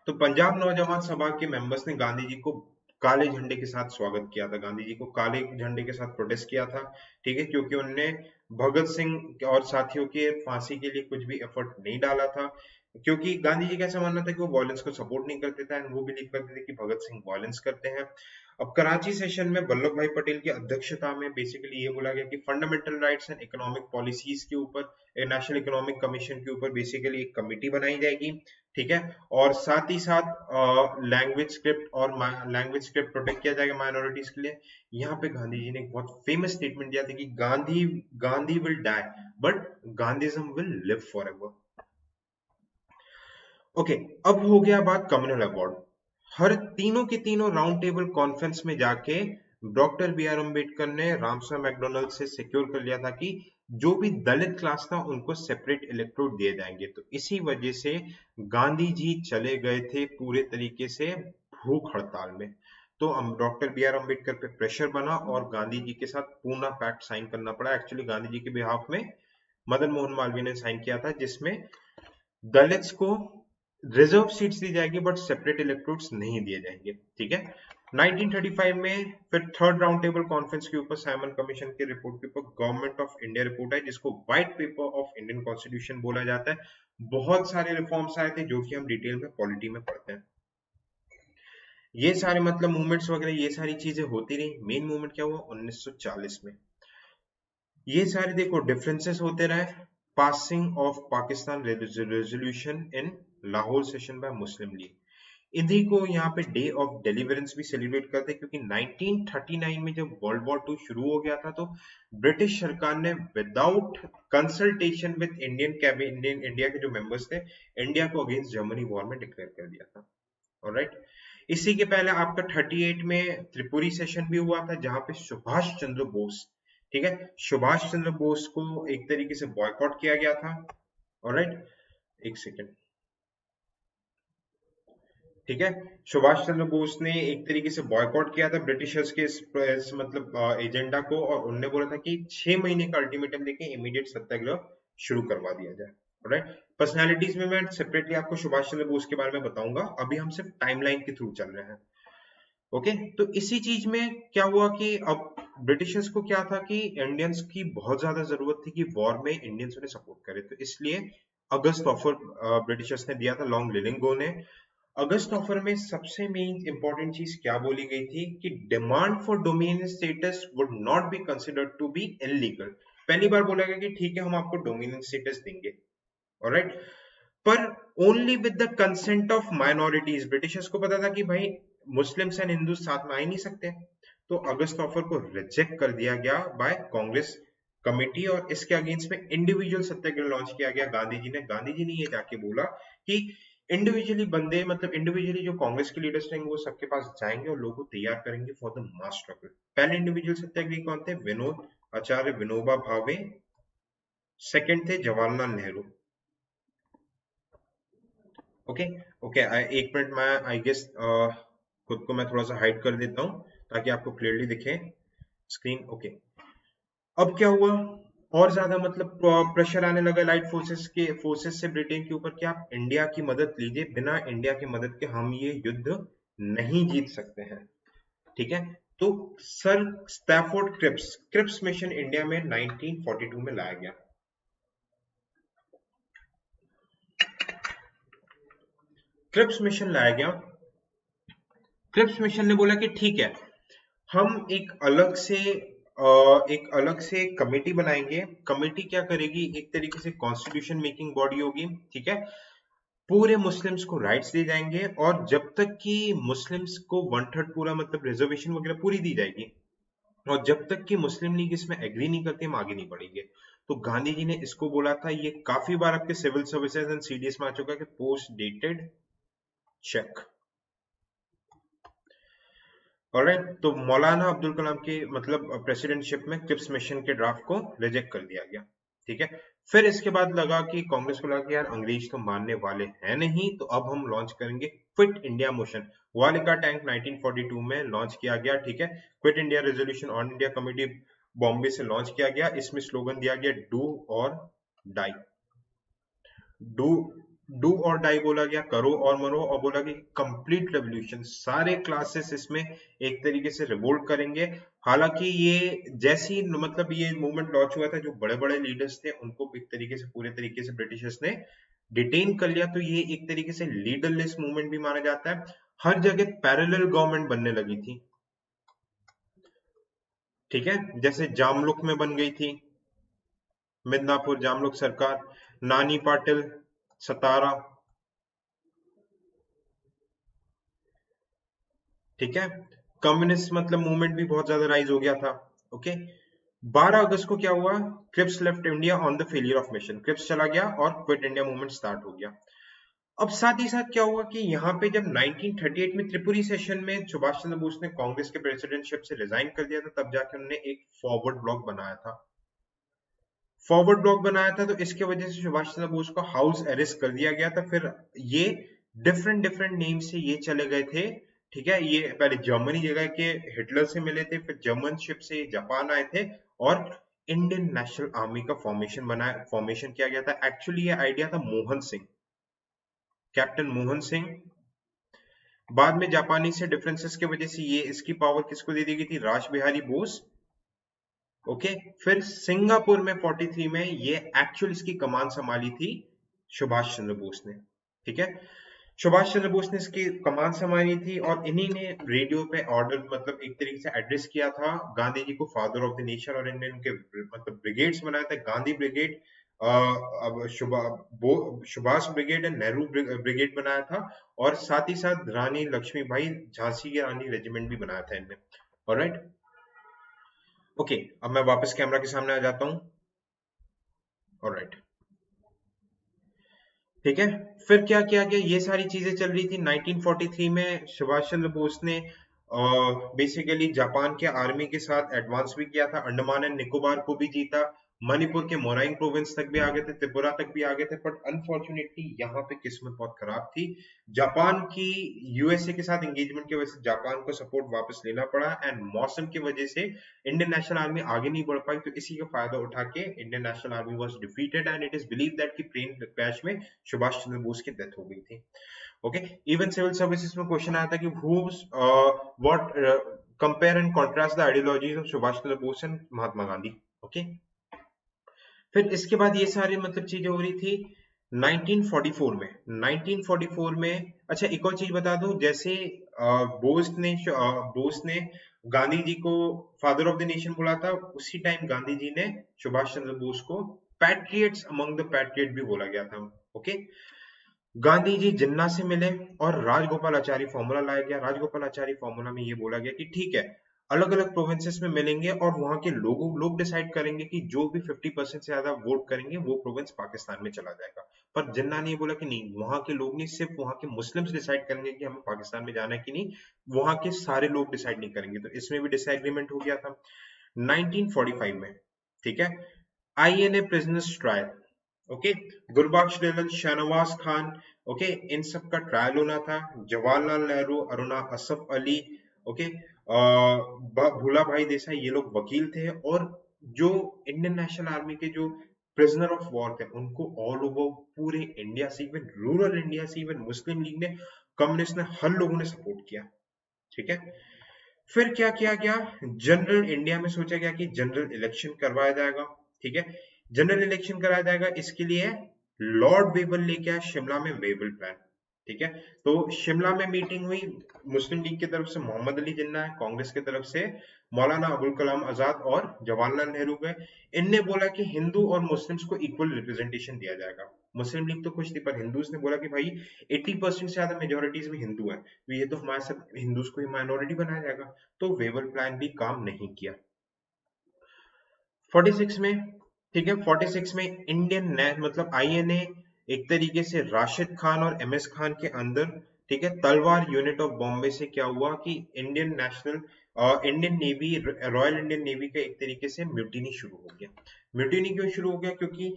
तो पंजाब नौजवान सभा के मेंबर्स ने गांधी जी को काले झंडे के साथ स्वागत किया था, गांधी जी को काले झंडे के साथ प्रोटेस्ट किया था। ठीक है, क्योंकि उन्होंने भगत सिंह और साथियों के फांसी के लिए कुछ भी एफर्ट नहीं डाला था, क्योंकि गांधी जी का ऐसा मानना था कि वो वायलेंस को सपोर्ट नहीं करते थे, एंड वो बिलीव करते थे कि भगत सिंह वायलेंस करते हैं। अब कराची सेशन में वल्लभ भाई पटेल की अध्यक्षता में बेसिकली ये बोला गया कि fundamental rights and economic policies के ऊपर, नेशनल इकोनॉमिक कमीशन के ऊपर बेसिकली एक कमेटी बनाई जाएगी। ठीक है, और साथ ही साथ लैंग्वेज स्क्रिप्ट प्रोटेक्ट किया जाएगा माइनॉरिटीज के लिए। यहाँ पे गांधी जी ने एक बहुत फेमस स्टेटमेंट दिया था कि Gandhi Gandhi will die but Gandhism will live forever. Okay, अब हो गया बात कम्युनल अवार्ड। हर तीनों के तीनों राउंड टेबल कॉन्फ्रेंस में जाके डॉक्टर बी आर अम्बेडकर ने रामसा मैकडोनल्ड से सिक्योर कर लिया था कि जो भी दलित क्लास था उनको सेपरेट इलेक्ट्रोड दिए जाएंगे। तो इसी वजह से गांधी जी चले गए थे पूरे तरीके से भूख हड़ताल में। तो डॉक्टर बी आर अम्बेडकर पे प्रेशर बना और गांधी जी के साथ पूना पैक्ट साइन करना पड़ा। एक्चुअली गांधी जी के बिहाफ में मदन मोहन मालवीय ने साइन किया था, जिसमें दलित्स को रिजर्व सीट्स दी जाएगी बट सेपरेट इलेक्ट्रोड्स नहीं दिए जाएंगे। ठीक है, 1935 में फिर थर्ड राउंड टेबल कॉन्फ्रेंस के ऊपर साइमन कमीशन की रिपोर्ट के ऊपर गवर्नमेंट ऑफ इंडिया रिपोर्ट है, जिसको white paper of Indian constitution बोला जाता है। बहुत सारे रिफॉर्म्स आए थे जो कि हम डिटेल में पॉलिटी में पढ़ते हैं। ये सारे मतलब मूवमेंट्स वगैरह ये सारी चीजें होती रही। मेन मूवमेंट क्या हुआ 1940 में, ये सारे देखो डिफरेंसेस होते रहे। Passing of Pakistan resolution in Lahore session bye Muslim league, इन्हीं को यहाँ पे डे ऑफ डिलीवरेंस भी सेलिब्रेट करते हैं, क्योंकि 1939 में जब वर्ल्ड वॉर 2 शुरू हो गया था तो ब्रिटिश सरकार ने विदाउट कंसल्टेशन विद इंडिया के जो मेंबर्स थे, इंडिया को अगेंस्ट जर्मनी वॉर में डिक्लेयर कर दिया था। ऑलराइट, इसी के पहले आपका 38 में त्रिपुरी सेशन भी हुआ था, जहां पे सुभाष चंद्र बोस, ठीक है, सुभाष चंद्र बोस को एक तरीके से बॉयकॉट किया गया था। ऑलराइट, एक सेकेंड, ठीक है। सुभाष चंद्र बोस ने एक तरीके से बॉयकॉट किया था ब्रिटिशर्स के इस मतलब एजेंडा को, और उनने बोला था कि 6 महीने का अल्टीमेटम देके इमीडिएट सत्याग्रह शुरू करवा दिया जाए। राइट। पर्सनालिटीज में मैं सेपरेटली आपको सुभाष चंद्र बोस के बारे में बताऊंगा, अभी हम सिर्फ टाइमलाइन के थ्रू चल रहे हैं। ओके। तो इसी चीज में क्या हुआ कि अब ब्रिटिशर्स को क्या था कि इंडियंस की बहुत ज्यादा जरूरत थी कि वॉर में इंडियंस उन्हें सपोर्ट करे, तो इसलिए अगस्त ऑफर ब्रिटिशर्स ने दिया था लॉन्ग लिलिंगो ने। अगस्त ऑफर में सबसे मेन इंपॉर्टेंट चीज क्या बोली गई थी कि demand for dominion status would not be considered to be illegal. पहली बार बोला गया कि ठीक है हम आपको डोमिनियन स्टेटस देंगे, ऑलराइट, पर only with the consent of minorities. Britishers को पता था कि भाई मुस्लिम्स एंड हिंदू साथ में आ ही नहीं सकते, तो अगस्त ऑफर को रिजेक्ट कर दिया गया बाय कांग्रेस कमेटी, और इसके अगेंस्ट में इंडिविजुअल सत्याग्रह लॉन्च किया गया गांधी जी ने ये जाके बोला कि इंडिविजुअली बंदे मतलब इंडिविजुअली जो कांग्रेस के लीडर्स रहेंगे वो सबके पास जाएंगे और लोगों को तैयार करेंगे फॉर द मास स्ट्रगल। पहले इंडिविजुअल सत्याग्रही कौन थे? विनोद आचार्य विनोबा भावे। सेकंड थे जवाहरलाल नेहरू। ओके। ओके, एक मिनट मैं आई गेस खुद को मैं थोड़ा सा हाइड कर देता हूँ ताकि आपको क्लियरली दिखे स्क्रीन। ओके। अब क्या हुआ, और ज्यादा मतलब प्रेशर आने लगा लाइट फोर्सेस से ब्रिटेन के ऊपर कि आप इंडिया की मदद लीजिए, बिना इंडिया की मदद के हम ये युद्ध नहीं जीत सकते हैं। ठीक है। तो sir Stafford Cripps Cripps mission India में 1942 में लाया गया। क्रिप्स मिशन लाया गया। क्रिप्स मिशन ने बोला कि ठीक है हम एक अलग से कमेटी बनाएंगे। कमेटी क्या करेगी, एक तरीके से कॉन्स्टिट्यूशन मेकिंग बॉडी होगी। ठीक है। पूरे मुस्लिम्स को राइट्स दिए जाएंगे, और जब तक कि मुस्लिम्स को 1/3 पूरा मतलब रिजर्वेशन वगैरह पूरी दी जाएगी, और जब तक कि मुस्लिम लीग इसमें एग्री नहीं करती हम आगे नहीं बढ़ेंगे। तो गांधी जी ने इसको बोला था, ये काफी बार आपके सिविल सर्विसेज एंड सीडीएस में आ चुका है कि पोस्ट डेटेड चेक। ऑलराइट। तो मौलाना अब्दुल कलाम के मतलब प्रेसिडेंटशिप में क्रिप्स मिशन के ड्राफ्ट को रिजेक्ट कर दिया गया। ठीक है। फिर इसके बाद लगा कि कांग्रेस को लगा कि यार अंग्रेज तो मानने वाले हैं नहीं, तो अब हम लॉन्च करेंगे क्विट इंडिया मोशन। वालिका टैंक 1942 में लॉन्च किया गया। ठीक है। Quit India resolution on India committee Bombay से लॉन्च किया गया। इसमें स्लोगन दिया गया डू और डाई। डू डू और डाई बोला गया, करो और मरो, और बोला कि कंप्लीट रेवोल्यूशन, सारे क्लासेस इसमें एक तरीके से रिवोल्ट करेंगे। हालांकि ये जैसी मतलब ये मूवमेंट लॉन्च हुआ था, जो बड़े बड़े लीडर्स थे उनको एक तरीके से पूरे तरीके से ब्रिटिशर्स ने डिटेन कर लिया, तो ये एक तरीके से लीडरलेस मूवमेंट भी माना जाता है। हर जगह पैरेलल गवर्नमेंट बनने लगी थी। ठीक है। जैसे जामलुक में बन गई थी मिदनापुर जामलुक सरकार, नानी पाटिल सतारा। ठीक है। कम्युनिस्ट मतलब मूवमेंट भी बहुत ज्यादा राइज हो गया था। ओके। 12 अगस्त को क्या हुआ, Cripps left India on the failure of mission. Cripps चला गया और क्विट इंडिया मूवमेंट स्टार्ट हो गया। अब साथ ही साथ क्या हुआ कि यहाँ पे जब 1938 में त्रिपुरी सेशन में सुभाष चंद्र बोस ने कांग्रेस के प्रेसिडेंटशिप से रिजाइन कर दिया था, तब जाके उन्होंने एक फॉरवर्ड ब्लॉक बनाया था। फॉरवर्ड ब्लॉक बनाया था, तो इसके वजह से सुभाष चंद्र बोस को हाउस अरेस्ट कर दिया गया था। फिर ये डिफरेंट डिफरेंट नेम से ये चले गए थे। ठीक है। ये पहले जर्मनी जगह के हिटलर से मिले थे, फिर जर्मन शिप से जापान आए थे, और इंडियन नेशनल आर्मी का फॉर्मेशन किया गया था। एक्चुअली ये आइडिया था मोहन सिंह, कैप्टन मोहन सिंह। बाद में जापानी से डिफरेंसेस की वजह से ये इसकी पावर किसको दे दी गई थी, राज बिहारी बोस। ओके। फिर सिंगापुर में 43 में ये एक्चुअल इसकी कमान संभाली थी सुभाष चंद्र बोस ने। ठीक है। सुभाष चंद्र बोस ने इसकी कमान संभाली थी, और इन्हीं ने रेडियो पे ऑर्डर मतलब एक तरीके से एड्रेस किया था गांधी जी को फादर ऑफ द नेशन, और इन्होंने उनके मतलब ब्रिगेड्स बनाए थे, Gandhi brigade, Subhash brigade and Nehru brigade बनाया था, और साथ ही साथ रानी लक्ष्मीबाई झांसी की रानी रेजिमेंट भी बनाया था इनने। ऑलराइट। ओके। अब मैं वापस कैमरा के सामने आ जाता हूँ। ऑलराइट। ठीक है। फिर क्या किया गया, ये सारी चीजें चल रही थी। 1943 में सुभाष चंद्र बोस ने बेसिकली जापान के आर्मी के साथ एडवांस भी किया था, अंडमान एंड निकोबार को भी जीता, मणिपुर के मोराइंग प्रोविंस तक भी आ गए थे, त्रिपुरा तक भी आ गए थे, बट अनफॉर्चुनेटली यहाँ पे किस्मत बहुत खराब थी। जापान की यूएसए के साथ एंगेजमेंट की वजह से जापान को सपोर्ट वापस लेना पड़ा, एंड मौसम की वजह से इंडियन नेशनल आर्मी आगे नहीं बढ़ पाई, तो इसी का फायदा उठा के Indian national army was defeated, and it is believe that कि प्लेन क्रैश में सुभाष चंद्र बोस की डेथ हो गई थी। ओके, इवन सिविल सर्विसेज में क्वेश्चन आया था कि who's what compare and contrast the ideologies of Subhash Chandra Bose and Mahatma Gandhi. Okay, फिर इसके बाद ये सारी मतलब चीजें हो रही थी 1944 में। 1944 में अच्छा एक और चीज बता दूं, जैसे बोस ने गांधी जी को फादर ऑफ द नेशन बोला था, उसी टाइम गांधी जी ने सुभाष चंद्र बोस को पैट्रियट्स अमंग द पैट्रियट भी बोला गया था। ओके, गांधी जी जिन्ना से मिले और राजगोपालाचारी फॉर्मूला लाया गया। राजगोपालाचारी फॉर्मूला में ये बोला गया कि ठीक है, अलग अलग प्रोविंसेस में मिलेंगे और वहां के लोग डिसाइड करेंगे कि जो भी 50% से ज्यादा वोट करेंगे वो प्रोविंस पाकिस्तान में चला जाएगा। पर जिन्ना ने बोला कि नहीं, वहां के लोग नहीं, सिर्फ वहां के मुस्लिम्स डिसाइड करेंगे कि हमें पाकिस्तान में जाना है कि नहीं, वहां के सारे लोग डिसाइड नहीं करेंगे। तो इसमें भी डिसएग्रीमेंट हो गया था 1945 में। ठीक है, INA prisoners trial. Okay, Gurbaksh Dalal, Shahnawaz Khan, okay, इन सब का ट्रायल होना था। जवाहरलाल नेहरू, अरुणा असफ अली, ओके, भूला भाई देसाई, ये लोग वकील थे। और जो इंडियन नेशनल आर्मी के जो प्रिजनर ऑफ वॉर थे उनको ऑल ओवर पूरे इंडिया से, इवन रूरल इंडिया से, इवन मुस्लिम लीग ने, कम्युनिस्ट ने, हर लोगों ने सपोर्ट किया। ठीक है, फिर क्या किया गया, जनरल इंडिया में सोचा गया कि जनरल इलेक्शन करवाया जाएगा। ठीक है, जनरल इलेक्शन कराया जाएगा, इसके लिए लॉर्ड वेबल लेके आया शिमला में वेबल प्लान। ठीक है, तो शिमला में मीटिंग हुई, मुस्लिम लीग की तरफ से मोहम्मद अली जिन्ना है, कांग्रेस की तरफ से मौलाना अबुल कलाम आजाद और जवाहरलाल नेहरू गए। इनने बोला कि हिंदू और मुस्लिम्स को इक्वल रिप्रेजेंटेशन दिया जाएगा। मुस्लिम लीग तो खुश थी, पर हिंदूज ने बोला कि भाई 80% से ज्यादा मेजोरिटीज में हिंदू है, तो ये तो हमारे सब हिंदूज को ही माइनॉरिटी बनाया जाएगा। तो वेबल प्लान भी काम नहीं किया। 46 में, ठीक है, 46 में इंडियन मतलब आईएनए एक तरीके से राशिद खान और एमएस खान के अंदर, ठीक है, तलवार यूनिट ऑफ बॉम्बे से क्या हुआ कि Indian navy, royal Indian navy का एक तरीके से म्यूटिनी शुरू हो गया। म्यूटिनी क्यों शुरू हो गया? क्योंकि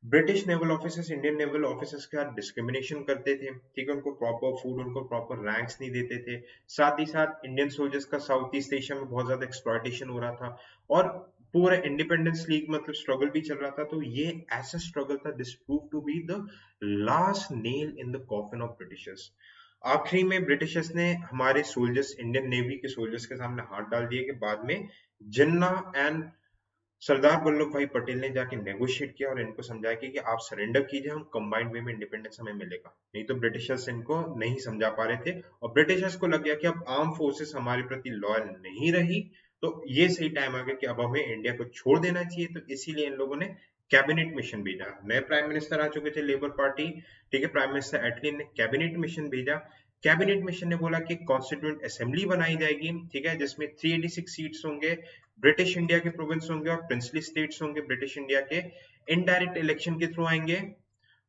British naval officers Indian naval officers के साथ डिस्क्रिमिनेशन करते थे। ठीक है, उनको प्रॉपर फूड, उनको प्रॉपर रैंक्स नहीं देते थे। साथ ही साथ इंडियन सोल्जर्स का साउथ ईस्ट एशिया में बहुत ज्यादा एक्सप्लॉयटेशन हो रहा था, और पूरा इंडिपेंडेंस लीग मतलब स्ट्रगल भी चल रहा था। तो ये ऐसा स्ट्रगल था, this prove to be the last nail in the coffin of Britishers. आखिरी में ब्रिटिशर्स ने हमारे सोल्जर्स, इंडियन नेवी के सोल्जर्स के सामने हाथ डाल दिए कि बाद में जिन्ना एंड सरदार वल्लभ भाई पटेल ने जाके नेगोशिएट किया और इनको समझाया कि आप सरेंडर कीजिए, हम कंबाइंड वे में इंडिपेंडेंस हमें मिलेगा। नहीं तो ब्रिटिशर्स इनको नहीं समझा पा रहे थे, और ब्रिटिशर्स को लग गया कि अब आर्म फोर्सेस हमारे प्रति लॉयल नहीं रही, तो ये सही टाइम आ गया कि अब हमें इंडिया को छोड़ देना चाहिए। तो इसीलिए इन लोगों ने कैबिनेट मिशन भेजा। नए प्राइम मिनिस्टर आ चुके थे, लेबर पार्टी, ठीक है, प्राइम मिनिस्टर एटली ने कैबिनेट मिशन भेजा। कैबिनेट मिशन ने बोला कि कॉन्स्टिट्यूएंट असेंबली बनाई जाएगी, ठीक है, जिसमें 386 सीट्स होंगे, ब्रिटिश इंडिया के प्रोविंस होंगे और प्रिंसली स्टेट्स होंगे। ब्रिटिश इंडिया के इनडायरेक्ट इलेक्शन के थ्रू आएंगे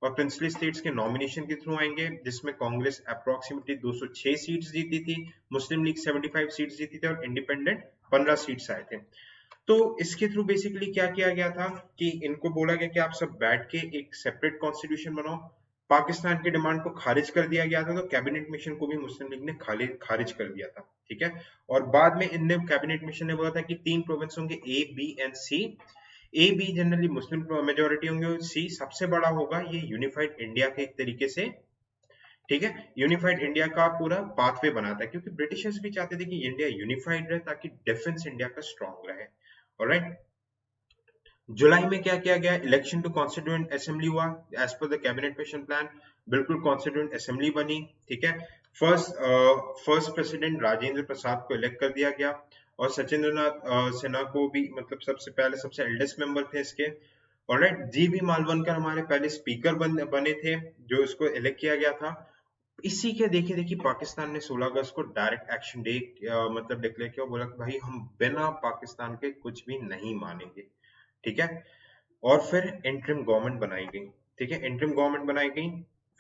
और प्रिंसली स्टेट्स के नॉमिनेशन के थ्रू आएंगे, जिसमें कांग्रेस अप्रोक्सीमेटली 206 सीट्स जीती थी, मुस्लिम लीग 75 सीट्स जीती थी और इंडिपेंडेंट 15 सीट्स आए थे। तो इसके थ्रू बेसिकली क्या किया गया था कि इनको बोला गया कि आप सब बैठ के एक सेपरेट कॉन्स्टिट्यूशन बनाओ। पाकिस्तान की डिमांड को खारिज कर दिया गया था, तो कैबिनेट मिशन को भी मुस्लिम लीग ने खारिज कर दिया था। ठीक है, और बाद में इनने कैबिनेट मिशन ने बोला था कि 3 प्रोविंस होंगे, A, B and C. A, B generally Muslim majority होंगे, और सी सबसे बड़ा होगा, ये यूनिफाइड इंडिया के एक तरीके से, ठीक है, यूनिफाइड इंडिया का पूरा पाथवे बनाता है, क्योंकि ब्रिटिशर्स भी चाहते थे कि इंडिया यूनिफाइड रहे ताकि डिफेंस इंडिया का स्ट्रांग रहे। ऑलराइट, जुलाई में क्या किया गया, इलेक्शन टू कॉन्स्टिट्यूएंट असेंबली हुआ as per the cabinet mission plan. बिल्कुल कॉन्स्टिट्यूएंट असेंबली बनी। ठीक है, फर्स्ट प्रेसिडेंट राजेंद्र प्रसाद को इलेक्ट कर दिया गया, और सचिंद्र नाथ सिन्हा को भी, मतलब सबसे पहले सबसे एल्डेस्ट मेंबर थे इसके। ऑलराइट, जी बी मालवनकर हमारे पहले स्पीकर बने थे, जो इसको इलेक्ट किया गया था। इसी के देखे देखी पाकिस्तान ने 16 अगस्त को डायरेक्ट एक्शन डे मतलब डिक्लेयर किया, बोला कि भाई हम बिना पाकिस्तान के कुछ भी नहीं मानेंगे। ठीक है, और फिर इंटरिम गवर्नमेंट बनाई गई। ठीक है, इंटरिम गवर्नमेंट बनाई गई।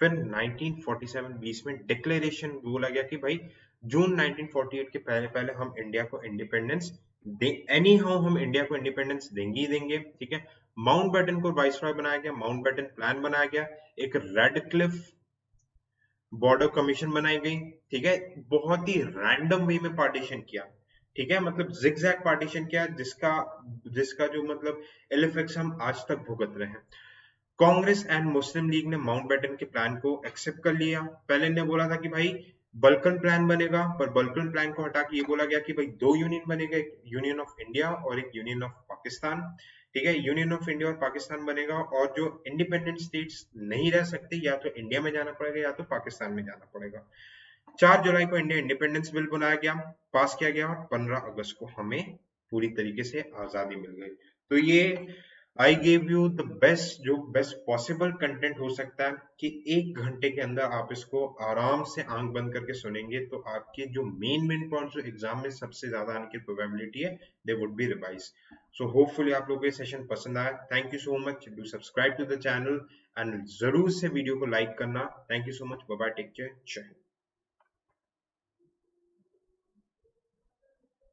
फिर 1947 20 में डिक्लेरेशन बोला गया कि भाई जून 1948 के पहले पहले हम इंडिया को इंडिपेंडेंस दे, एनी हाउ हम इंडिया को इंडिपेंडेंस देंगे ही देंगे। ठीक है, माउंटबेटन को वाइसरॉय बनाया गया, माउंटबेटन प्लान बनाया गया, एक रेडक्लिफ बॉर्डर कमीशन बनाई गई, ठीक है। बहुत ही रैंडम वे में पार्टीशन किया, ठीक है, मतलब जिगजैग पार्टीशन किया, जिसका जिसका जो मतलब इल इफेक्ट्स हम आज तक भुगत रहे हैं। कांग्रेस एंड मुस्लिम लीग ने माउंटबेटन के प्लान को एक्सेप्ट कर लिया। पहले ने बोला था कि भाई बल्कन प्लान बनेगा, पर बल्कन प्लान को हटा के ये बोला गया कि भाई दो यूनियन बनेगा, एक यूनियन ऑफ इंडिया और एक यूनियन ऑफ पाकिस्तान, ठीक है। यूनियन ऑफ इंडिया और पाकिस्तान बनेगा, और जो इंडिपेंडेंट स्टेट्स नहीं रह सकते या तो इंडिया में जाना पड़ेगा या तो पाकिस्तान में जाना पड़ेगा। 4 जुलाई को इंडिया इंडिपेंडेंस बिल बनाया गया, पास किया गया, और 15 अगस्त को हमें पूरी तरीके से आजादी मिल गई। तो ये I gave you the best, जो बेस्ट पॉसिबल कंटेंट हो सकता है कि 1 घंटे के अंदर आप इसको आराम से आंख बंद करके सुनेंगे तो आपके जो मेन पॉइंट्स जो एग्जाम में सबसे ज्यादा आने की प्रोबेबिलिटी है, they would be revise. So hopefully आप लोगों को ये सेशन पसंद आया। Thank you so much, do subscribe to the channel and जरूर से वीडियो को लाइक करना। Thank you so much, bye bye, take care, जय हिंद।